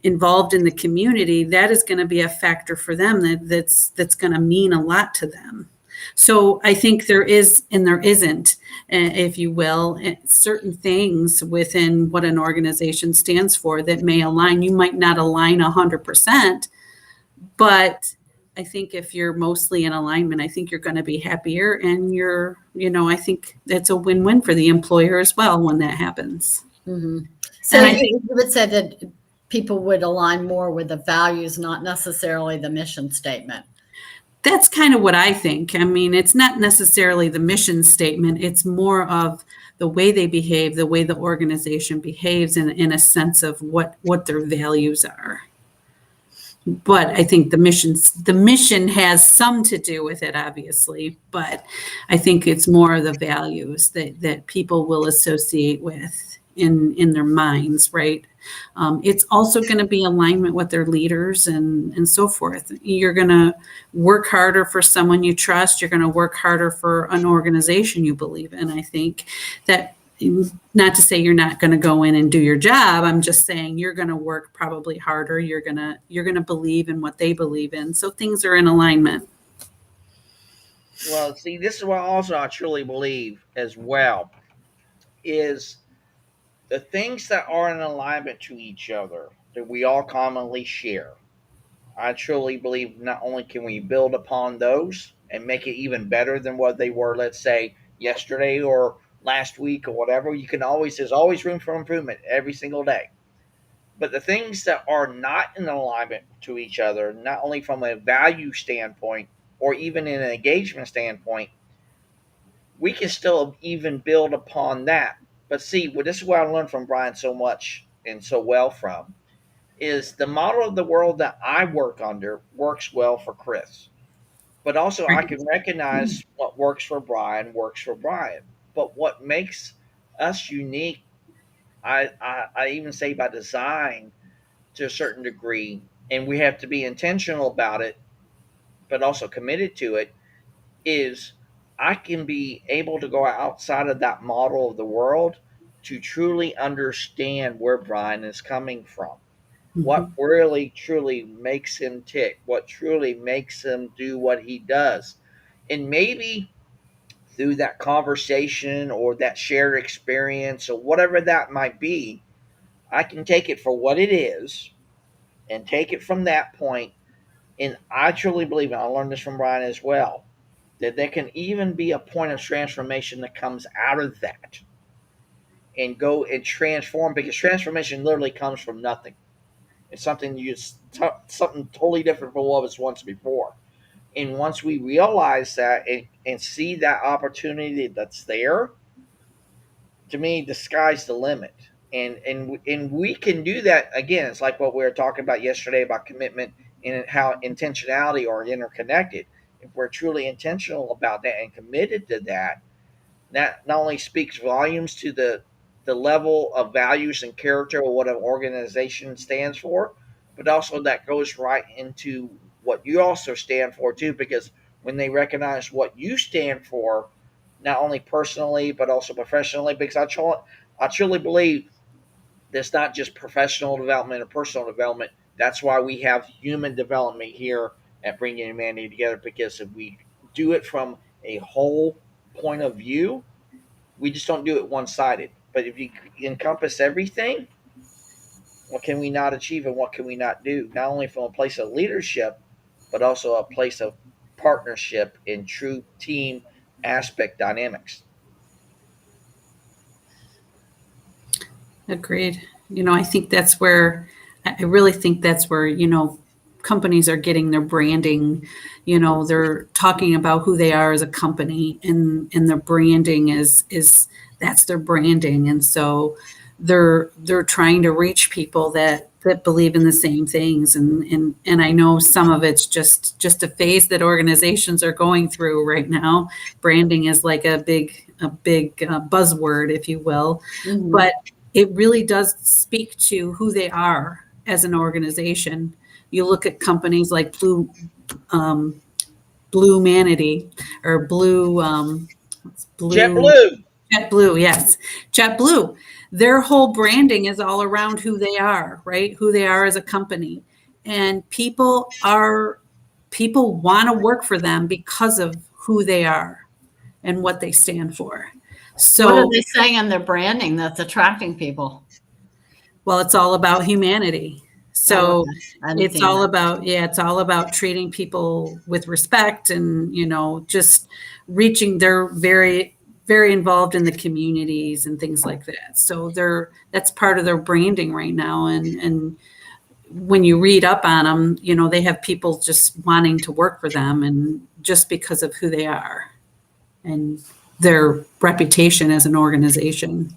involved in the community, that is going to be a factor for them that's going to mean a lot to them. So I think there is and there isn't, if you will, certain things within what an organization stands for that may align. You might not align 100%, but I think if you're mostly in alignment, I think you're going to be happier, and I think that's a win-win for the employer as well when that happens. Mm-hmm. So you would say that people would align more with the values, not necessarily the mission statement. That's kind of what I think. I mean, it's not necessarily the mission statement. It's more of the way they behave, the way the organization behaves in a sense of what their values are. But I think the mission has some to do with it, obviously, but I think it's more of the values that people will associate with in their minds, right? It's also going to be alignment with their leaders and so forth. You're going to work harder for someone you trust. You're going to work harder for an organization you believe in. I think that, not to say you're not going to go in and do your job. I'm just saying you're going to work probably harder. You're going to believe in what they believe in. So things are in alignment. Well, see, this is what also I truly believe as well, is the things that are in alignment to each other that we all commonly share. I truly believe not only can we build upon those and make it even better than what they were, let's say, yesterday or last week or whatever. There's always room for improvement every single day. But the things that are not in alignment to each other, not only from a value standpoint or even in an engagement standpoint, we can still even build upon that. But see, this is what I learned from Brian so much and so well from, is the model of the world that I work under works well for Chris. But also I can recognize what works for Brian works for Brian. But what makes us unique, I even say by design to a certain degree, and we have to be intentional about it, but also committed to it, is I can be able to go outside of that model of the world to truly understand where Brian is coming from. Mm-hmm. What really, truly makes him tick, what truly makes him do what he does. And maybe through that conversation or that shared experience or whatever that might be, I can take it for what it is and take it from that point. And I truly believe, and I learned this from Brian as well, that there can even be a point of transformation that comes out of that and go and transform, because transformation literally comes from nothing. It's something something totally different from what was once before. And once we realize that and see that opportunity that's there, to me, the sky's the limit. And we can do that. Again, it's like what we were talking about yesterday about commitment and how intentionality are interconnected. If we're truly intentional about that and committed to that, that not only speaks volumes to the level of values and character of what an organization stands for, but also that goes right into what you also stand for too, because when they recognize what you stand for, not only personally but also professionally, because I truly believe there's not just professional development or personal development. That's why we have human development here at Bringing Humanity Together, because if we do it from a whole point of view, we just don't do it one-sided. But if you encompass everything, what can we not achieve and what can we not do? Not only from a place of leadership, but also a place of partnership in true team aspect dynamics. Agreed. I think that's where, I really think that's where, companies are getting their branding. They're talking about who they are as a company, and their branding is that's their branding. And so they're trying to reach people that believe in the same things. And I know some of it's just a phase that organizations are going through right now. Branding is like a big buzzword, if you will, mm-hmm. But it really does speak to who they are as an organization. You look at companies like Blue Manatee or JetBlue, yes, JetBlue. their whole branding is all around who they are, right? Who they are as a company. And people want to work for them because of who they are and what they stand for. So what are they saying in their branding that's attracting people? well, it's all about humanity. So it's all that. it's all about treating people with respect and, just reaching. They're very, very involved in the communities and things like that. So that's part of their branding right now. And when you read up on them, they have people just wanting to work for them and just because of who they are and their reputation as an organization.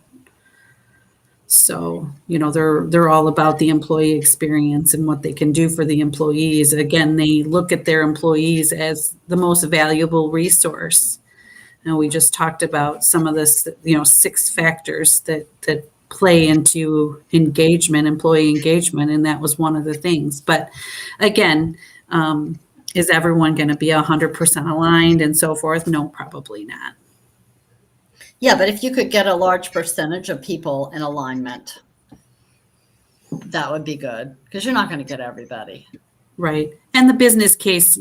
So, they're all about the employee experience and what they can do for the employees. Again, they look at their employees as the most valuable resource. And we just talked about some of this, 6 factors that play into engagement, employee engagement, and that was one of the things. But again, is everyone going to be 100% aligned and so forth? No, probably not. Yeah, but if you could get a large percentage of people in alignment, that would be good because you're not going to get everybody. Right. And the business case,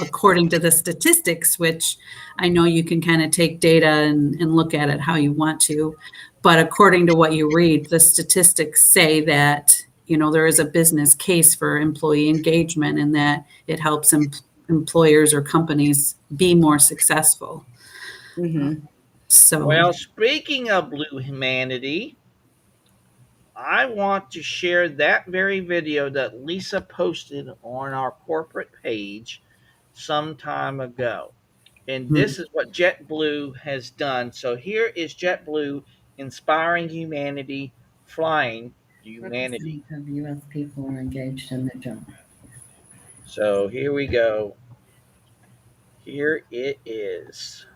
according to the statistics, which I know you can kind of take data and look at it how you want to, but according to what you read, the statistics say that, there is a business case for employee engagement and that it helps employers or companies be more successful. Mm-hmm. So, well, speaking of Blue Humanity, I want to share that very video that Lisa posted on our corporate page some time ago. And this is what JetBlue has done. So here is JetBlue inspiring humanity, flying humanity. Of U.S. people are engaged in their job. So here we go. Here it is.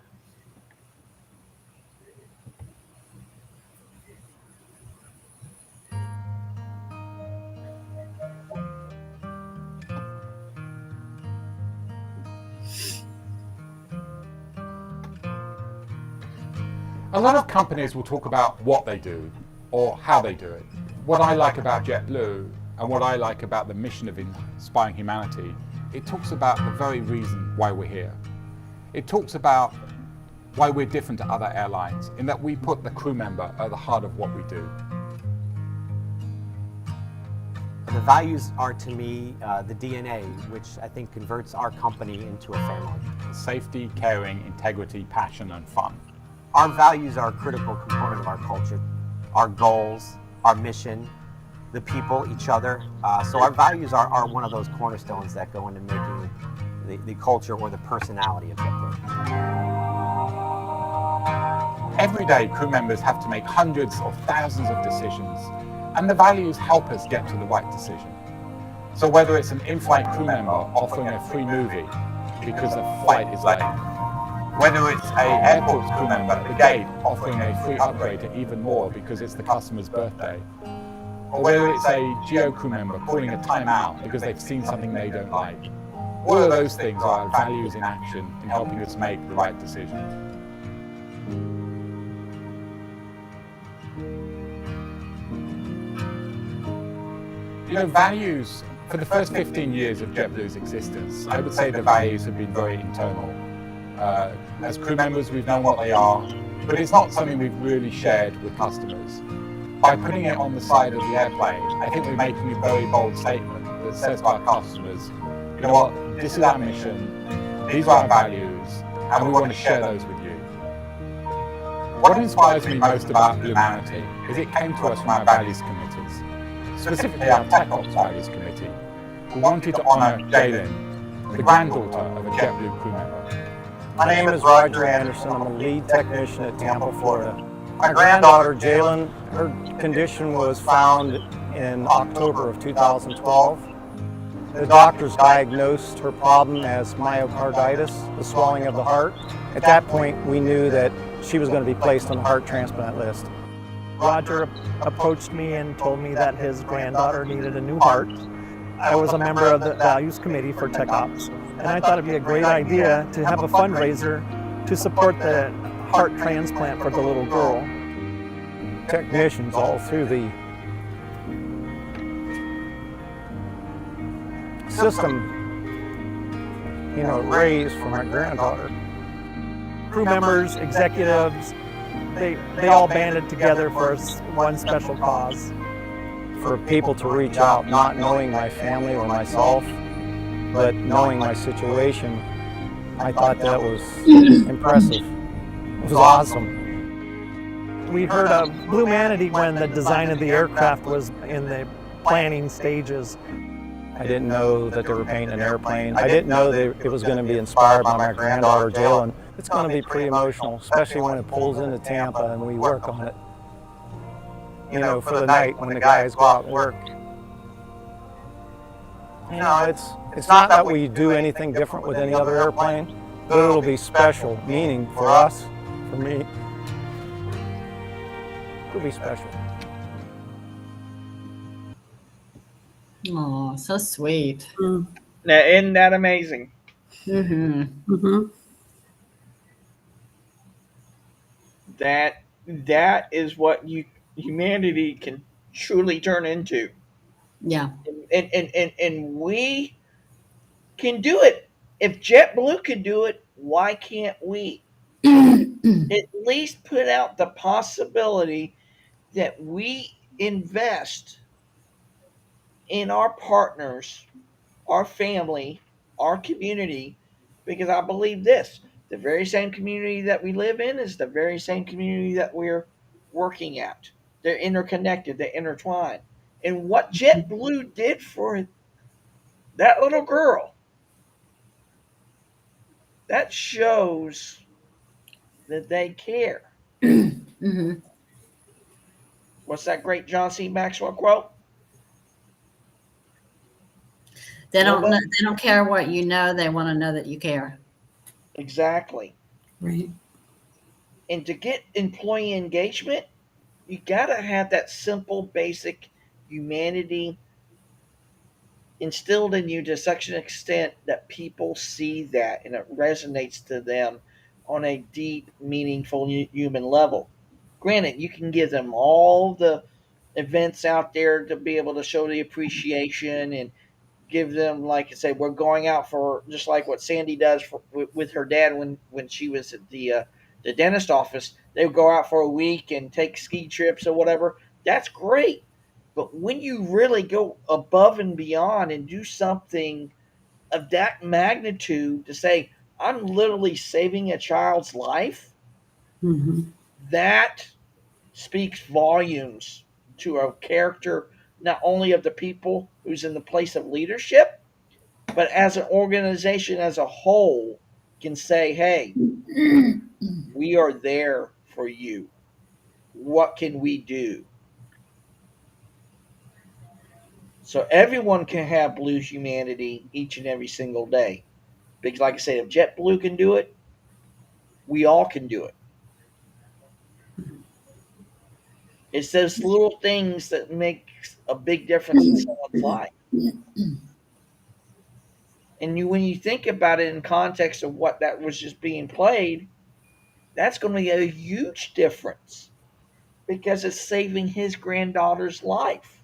A lot of companies will talk about what they do or how they do it. What I like about JetBlue and what I like about the mission of inspiring humanity, it talks about the very reason why we're here. It talks about why we're different to other airlines in that we put the crew member at the heart of what we do. The values are to me the DNA, which I think converts our company into a family. Safety, caring, integrity, passion, and fun. Our values are a critical component of our culture. Our goals, our mission, the people, each other. So our values are one of those cornerstones that go into making the culture or the personality of JetBlue. Every day, crew members have to make hundreds of thousands of decisions, and the values help us get to the right decision. So whether it's an in-flight crew member offering a free movie because the flight is late, whether it's an airport crew member at the gate offering a free upgrade to even more because it's the customer's birthday, or whether it's a geo crew member calling a timeout because they've seen something they don't like. All of those things are values in action in helping us make the right decision. Values, for the first 15 years of JetBlue's existence, I would say the values have been very internal. As crew members, we've known what they are, but it's not something we've really shared with customers. By putting it on the side of the airplane, I think we're making a very bold statement that says to our customers, you know what, this is our mission, these are our values, and we want to share those with you. What inspires me most about Blue Humanity is it came to us from our values committees, specifically our Tech Ops Values Committee, who wanted to honour Jaylin, the granddaughter of a JetBlue crew member. My name is Roger Anderson. I'm a lead technician at Tampa, Florida. My granddaughter, Jaylin, her condition was found in October of 2012. The doctors diagnosed her problem as myocarditis, the swelling of the heart. At that point, we knew that she was going to be placed on the heart transplant list. Roger approached me and told me that his granddaughter needed a new heart. I was a member of the Values Committee for Tech Ops, and I thought it'd be a great idea to have a fundraiser to support the heart transplant for the little girl. technicians all through the system, raised for my granddaughter. Crew members, executives, they all banded together for one special cause. For people to reach out, not knowing my family or myself, but knowing my situation, I thought that was impressive. It was awesome. We heard of Blue Manatee when the design of the aircraft was in the planning stages. I didn't know that they were painting an airplane. I didn't know that it was going to be inspired by my granddaughter, Jalen. It's going to be pretty emotional, especially when it pulls into Tampa and we work on it. For the night when the guys go out and work. It's not that we do anything different with any other airplane, but it'll be special, meaning for us, for me, it'll be special. Oh, so sweet. Now, isn't that amazing? Mm-hmm. That is what humanity can truly turn into. Yeah. And we can do it. If JetBlue can do it, why can't we? At least put out the possibility that we invest in our partners, our family, our community, because I believe this: the very same community that we live in is the very same community that we're working at. They're interconnected, they're intertwined. And what JetBlue did for that little girl, that shows that they care. Mm-hmm. What's that great John C. Maxwell quote? They don't care what you know. They want to know that you care. Exactly. Right. And to get employee engagement, you got to have that simple, basic humanity instilled in you to such an extent that people see that and it resonates to them on a deep, meaningful human level. Granted, you can give them all the events out there to be able to show the appreciation and give them, like I say, we're going out for just like what Sandy does with her dad when she was at the dentist office. They would go out for a week and take ski trips or whatever. That's great. But when you really go above and beyond and do something of that magnitude to say, I'm literally saving a child's life, that speaks volumes to a character, not only of the people who's in the place of leadership, but as an organization as a whole can say, hey, we are there for you. What can we do? So everyone can have Blues humanity each and every single day. Because like I said, if JetBlue can do it, we all can do it. It's those little things that make a big difference in someone's life. And when you think about it in context of what that was just being played, that's going to be a huge difference because it's saving his granddaughter's life.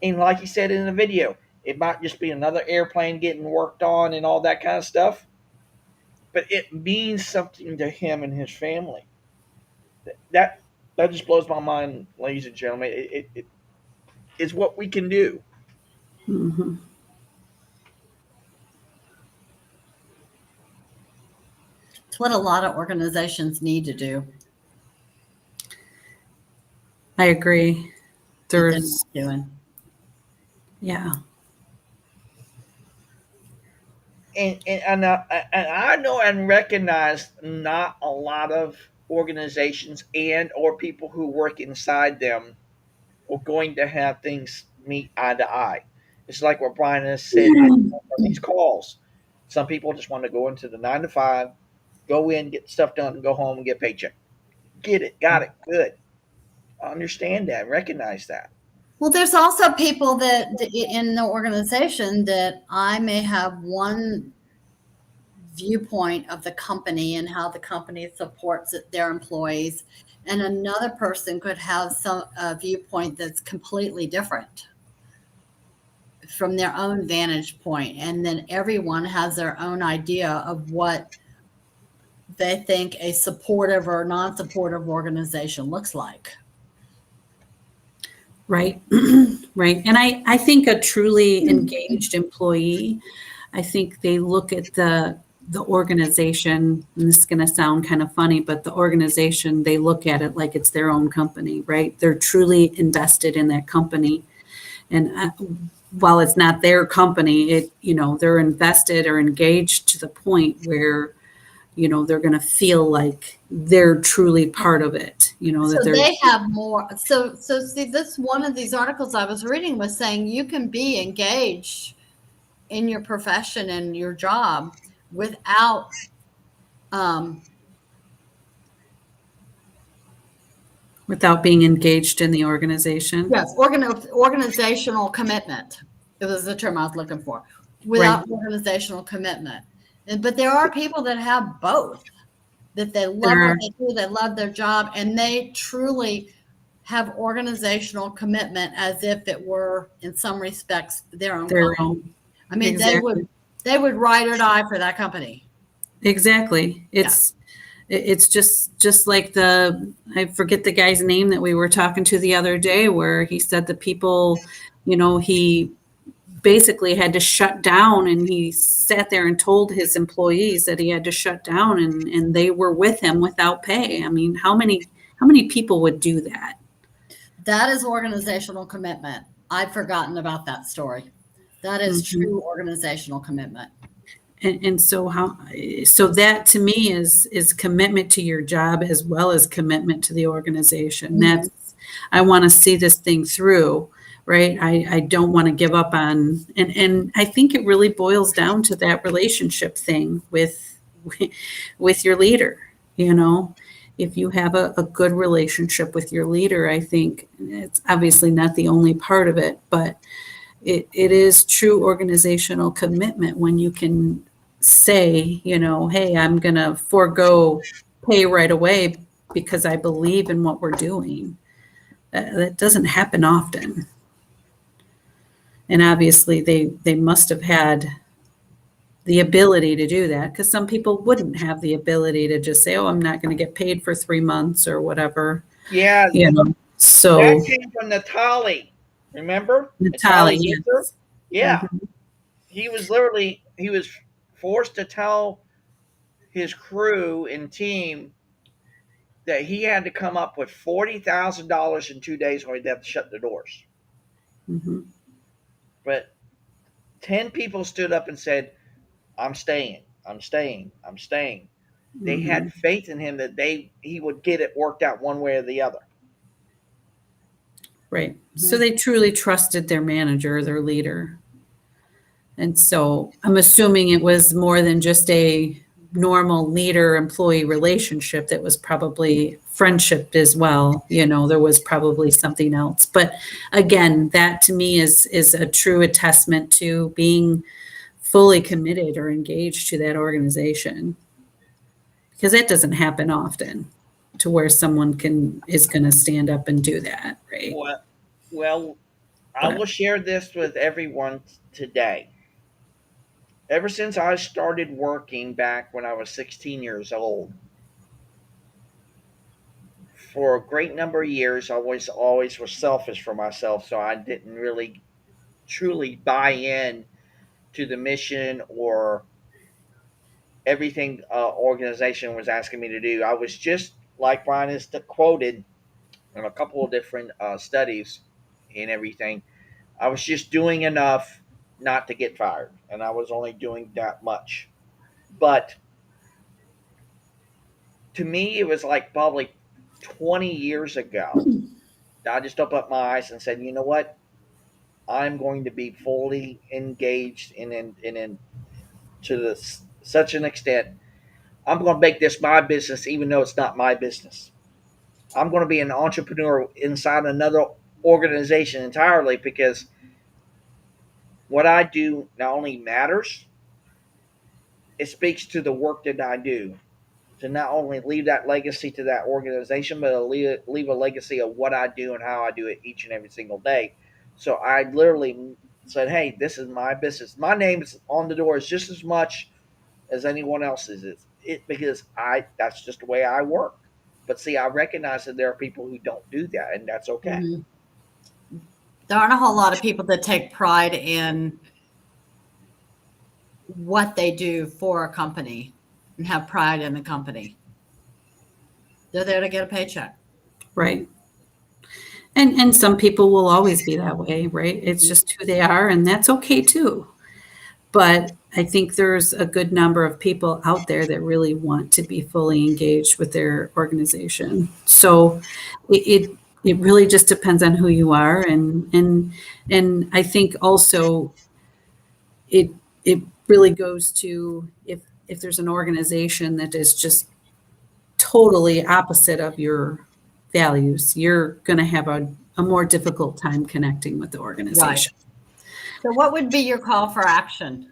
And like he said in the video, it might just be another airplane getting worked on and all that kind of stuff, but it means something to him and his family. That just blows my mind, ladies and gentlemen. It is what we can do. Mm-hmm. It's what a lot of organizations need to do. I agree. There's doing. Yeah. And I know and recognize not a lot of organizations and or people who work inside them are going to have things meet eye to eye. It's like what Brian has said on these calls. Some people just want to go into the 9 to 5, go in, get stuff done, and go home and get a paycheck. Get it, got it, good. I understand that, recognize that. Well, there's also people that in the organization that I may have one viewpoint of the company and how the company supports their employees, and another person could have some viewpoint that's completely different from their own vantage point, and then everyone has their own idea of what they think a supportive or non-supportive organization looks like. Right. Right. And I think a truly engaged employee, I think they look at the organization, and this is going to sound kind of funny, but the organization, they look at it like it's their own company, right? They're truly invested in that company. And while it's not their company, they're invested or engaged to the point where, they're going to feel like they're truly part of it, So they have more. So see, this one of these articles I was reading was saying you can be engaged in your profession and your job without being engaged in the organization. Yes, organizational commitment. It was the term I was looking for. Without organizational commitment. But there are people that have both, that they love what they do, they love their job, and they truly have organizational commitment as if it were, in some respects, their own company. I mean, exactly. they would ride or die for that company. Exactly. It's just like I forget the guy's name that we were talking to the other day, where he said the people, he basically had to shut down, and he sat there and told his employees that he had to shut down, and they were with him without pay. I mean, how many people would do that? That is organizational commitment. I've forgotten about that story. That is true organizational commitment. And so that to me is commitment to your job as well as commitment to the organization. I want to see this thing through. Right. I don't want to give up on, and I think it really boils down to that relationship thing with your leader. If you have a good relationship with your leader, I think it's obviously not the only part of it, but it is true organizational commitment when you can say, hey, I'm going to forego pay right away because I believe in what we're doing. That doesn't happen often. And obviously they must have had the ability to do that, because some people wouldn't have the ability to just say, oh, I'm not going to get paid for 3 months or whatever. Yeah. So that came from Natali. Remember? Natali, yes. Yeah. Mm-hmm. He was forced to tell his crew and team that he had to come up with $40,000 in 2 days, or he'd have to shut the doors. Mm-hmm. But 10 people stood up and said, I'm staying. They had faith in him that he would get it worked out one way or the other. Right. So they truly trusted their manager, their leader. And so I'm assuming it was more than just a normal leader-employee relationship. That was probably friendship as well. There was probably something else. But again, that to me is a true attestament to being fully committed or engaged to that organization, because that doesn't happen often, to where someone is going to stand up and do that, right? Well, I will share this with everyone today. Ever since I started working back when I was 16 years old, for a great number of years, I always was selfish for myself, so I didn't really truly buy in to the mission or everything organization was asking me to do. I was just like Brian is quoted in a couple of different studies and everything. I was just doing enough not to get fired, and I was only doing that much. But to me, it was like probably 20 years ago. I just opened up my eyes and said, you know what? I'm going to be fully engaged in to this such an extent. I'm going to make this my business, even though it's not my business. I'm going to be an entrepreneur inside another organization entirely, because what I do not only matters, it speaks to the work that I do, to not only leave that legacy to that organization, but leave a legacy of what I do and how I do it each and every single day. So I literally said, hey, this is my business. My name is on the door is just as much as anyone else's. Because that's just the way I work. But see, I recognize that there are people who don't do that, and that's okay. Mhm. There aren't a whole lot of people that take pride in what they do for a company and have pride in the company. They're there to get a paycheck. Right. And some people will always be that way, right? It's just who they are, and that's okay too. But I think there's a good number of people out there that really want to be fully engaged with their organization. So it really just depends on who you are, and I think also it really goes to if there's an organization that is just totally opposite of your values, you're going to have a more difficult time connecting with the organization. Right. So what would be your call for action?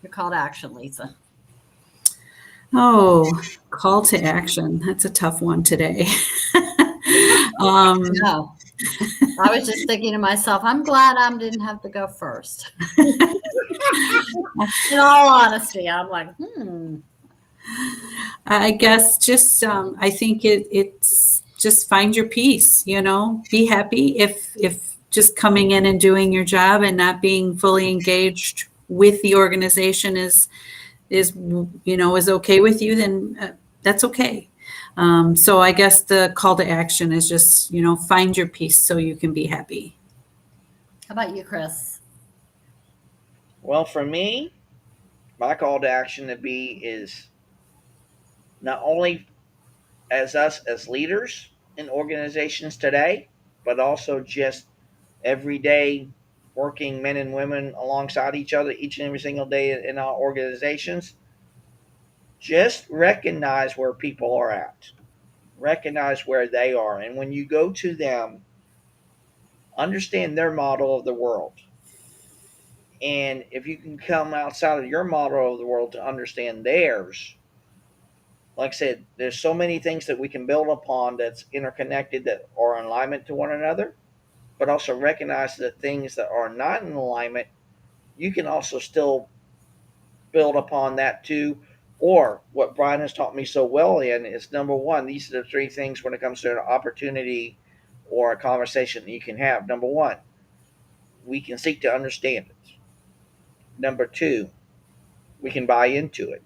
Your call to action, Lisa? Oh, call to action. That's a tough one today. No. I was just thinking to myself, I'm glad I didn't have to go first. In all honesty, I'm like, I guess just I think it's just find your peace, be happy if just coming in and doing your job and not being fully engaged with the organization is okay with you, then that's okay. So I guess the call to action is just, find your peace so you can be happy. How about you, Chris? Well, for me, my call to action is not only as us as leaders in organizations today, but also just everyday working men and women alongside each other each and every single day in our organizations. Just recognize where people are at, recognize where they are. And when you go to them, understand their model of the world. And if you can come outside of your model of the world to understand theirs, like I said, there's so many things that we can build upon that's interconnected that are in alignment to one another, but also recognize that things that are not in alignment, you can also still build upon that too. Or what Brian has taught me so well in is number one, these are the three things when it comes to an opportunity or a conversation that you can have. Number one, we can seek to understand it. Number two, we can buy into it.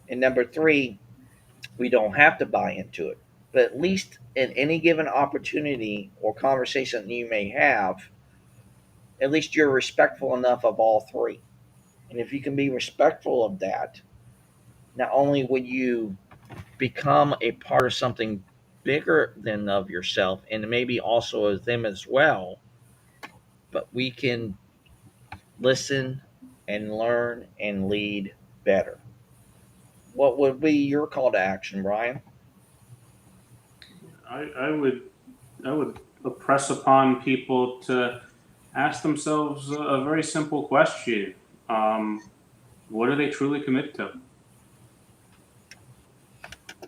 And number three, we don't have to buy into it. But at least in any given opportunity or conversation that you may have, at least you're respectful enough of all three. And if you can be respectful of that, not only would you become a part of something bigger than of yourself and maybe also of them as well, but we can listen and learn and lead better. What would be your call to action, Brian? I would press upon people to ask themselves a very simple question. What are they truly committed to?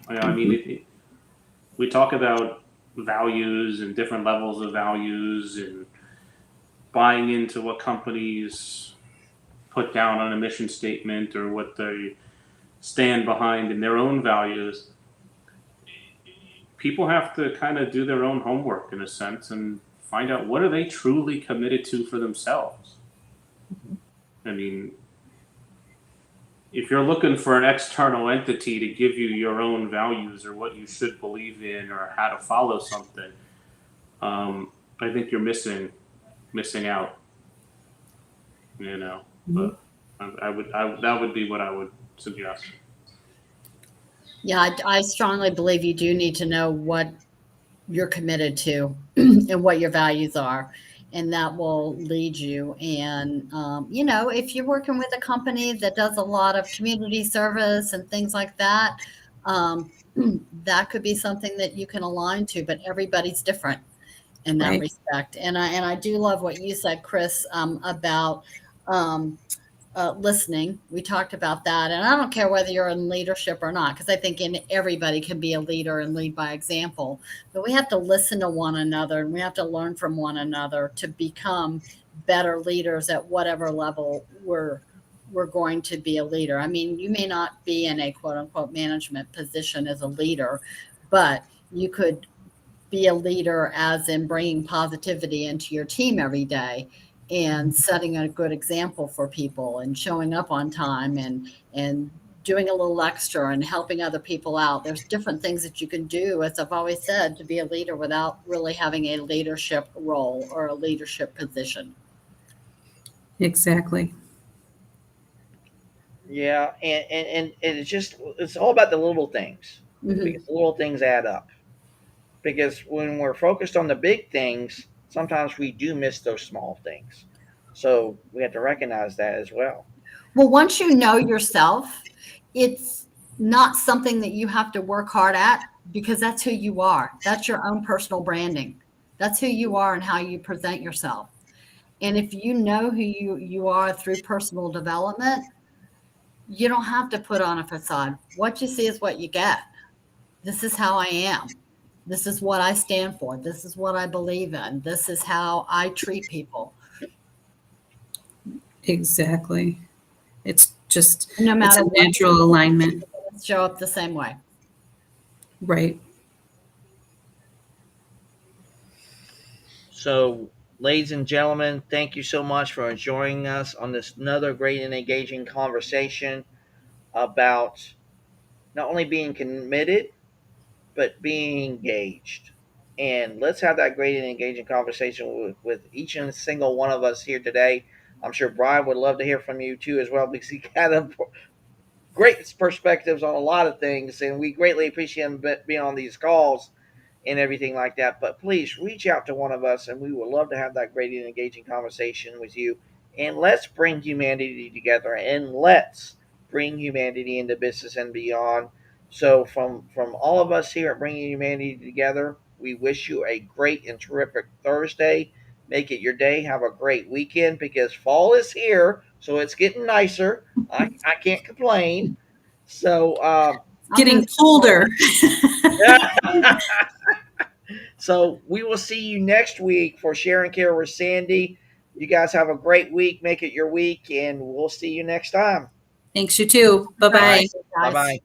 I mean, we talk about values and different levels of values and buying into what companies put down on a mission statement or what they stand behind in their own values. People have to kind of do their own homework in a sense and find out what are they truly committed to for themselves. I mean, if you're looking for an external entity to give you your own values or what you should believe in or how to follow something, I think you're missing out. But that would be what I would suggest. Yeah, I strongly believe you do need to know what you're committed to and what your values are, and that will lead you. And if you're working with a company that does a lot of community service and things like that, that could be something that you can align to. But everybody's different in that respect. And I do love what you said, Chris, about listening. We talked about that. And I don't care whether you're in leadership or not, because I think everybody can be a leader and lead by example. But we have to listen to one another, and we have to learn from one another to become better leaders at whatever level we're going to be a leader. I mean, you may not be in a quote unquote management position as a leader, but you could be a leader as in bringing positivity into your team every day and setting a good example for people and showing up on time and doing a little extra and helping other people out. There's different things that you can do, as I've always said, to be a leader without really having a leadership role or a leadership position. Exactly. Yeah, and it's all about the little things, because the little things add up. Because when we're focused on the big things, sometimes we do miss those small things. So we have to recognize that as well. Well, once you know yourself, it's not something that you have to work hard at, because that's who you are. That's your own personal branding. That's who you are and how you present yourself. And if you know who you are through personal development, you don't have to put on a facade. What you see is what you get. This is how I am. This is what I stand for. This is what I believe in. This is how I treat people. Exactly. It's just, No matter it's a natural alignment. Show up the same way. Right. So, ladies and gentlemen, thank you so much for joining us on this another great and engaging conversation about not only being committed, but being engaged. And let's have that great and engaging conversation with each and single one of us here today. I'm sure Brian would love to hear from you too as well, because he got a great perspectives on a lot of things, and we greatly appreciate him being on these calls and everything like that. But please reach out to one of us, and we would love to have that great and engaging conversation with you. And let's bring humanity together, and let's bring humanity into business and beyond. So, from all of us here at Bringing Humanity Together, we wish you a great and terrific Thursday. Make it your day. Have a great weekend, because fall is here, so it's getting nicer. I can't complain. So, Getting colder. So we will see you next week for Share and Care with Sandy. You guys have a great week. Make it your week, and we'll see you next time. Thanks, you too. Bye-bye. Bye-bye.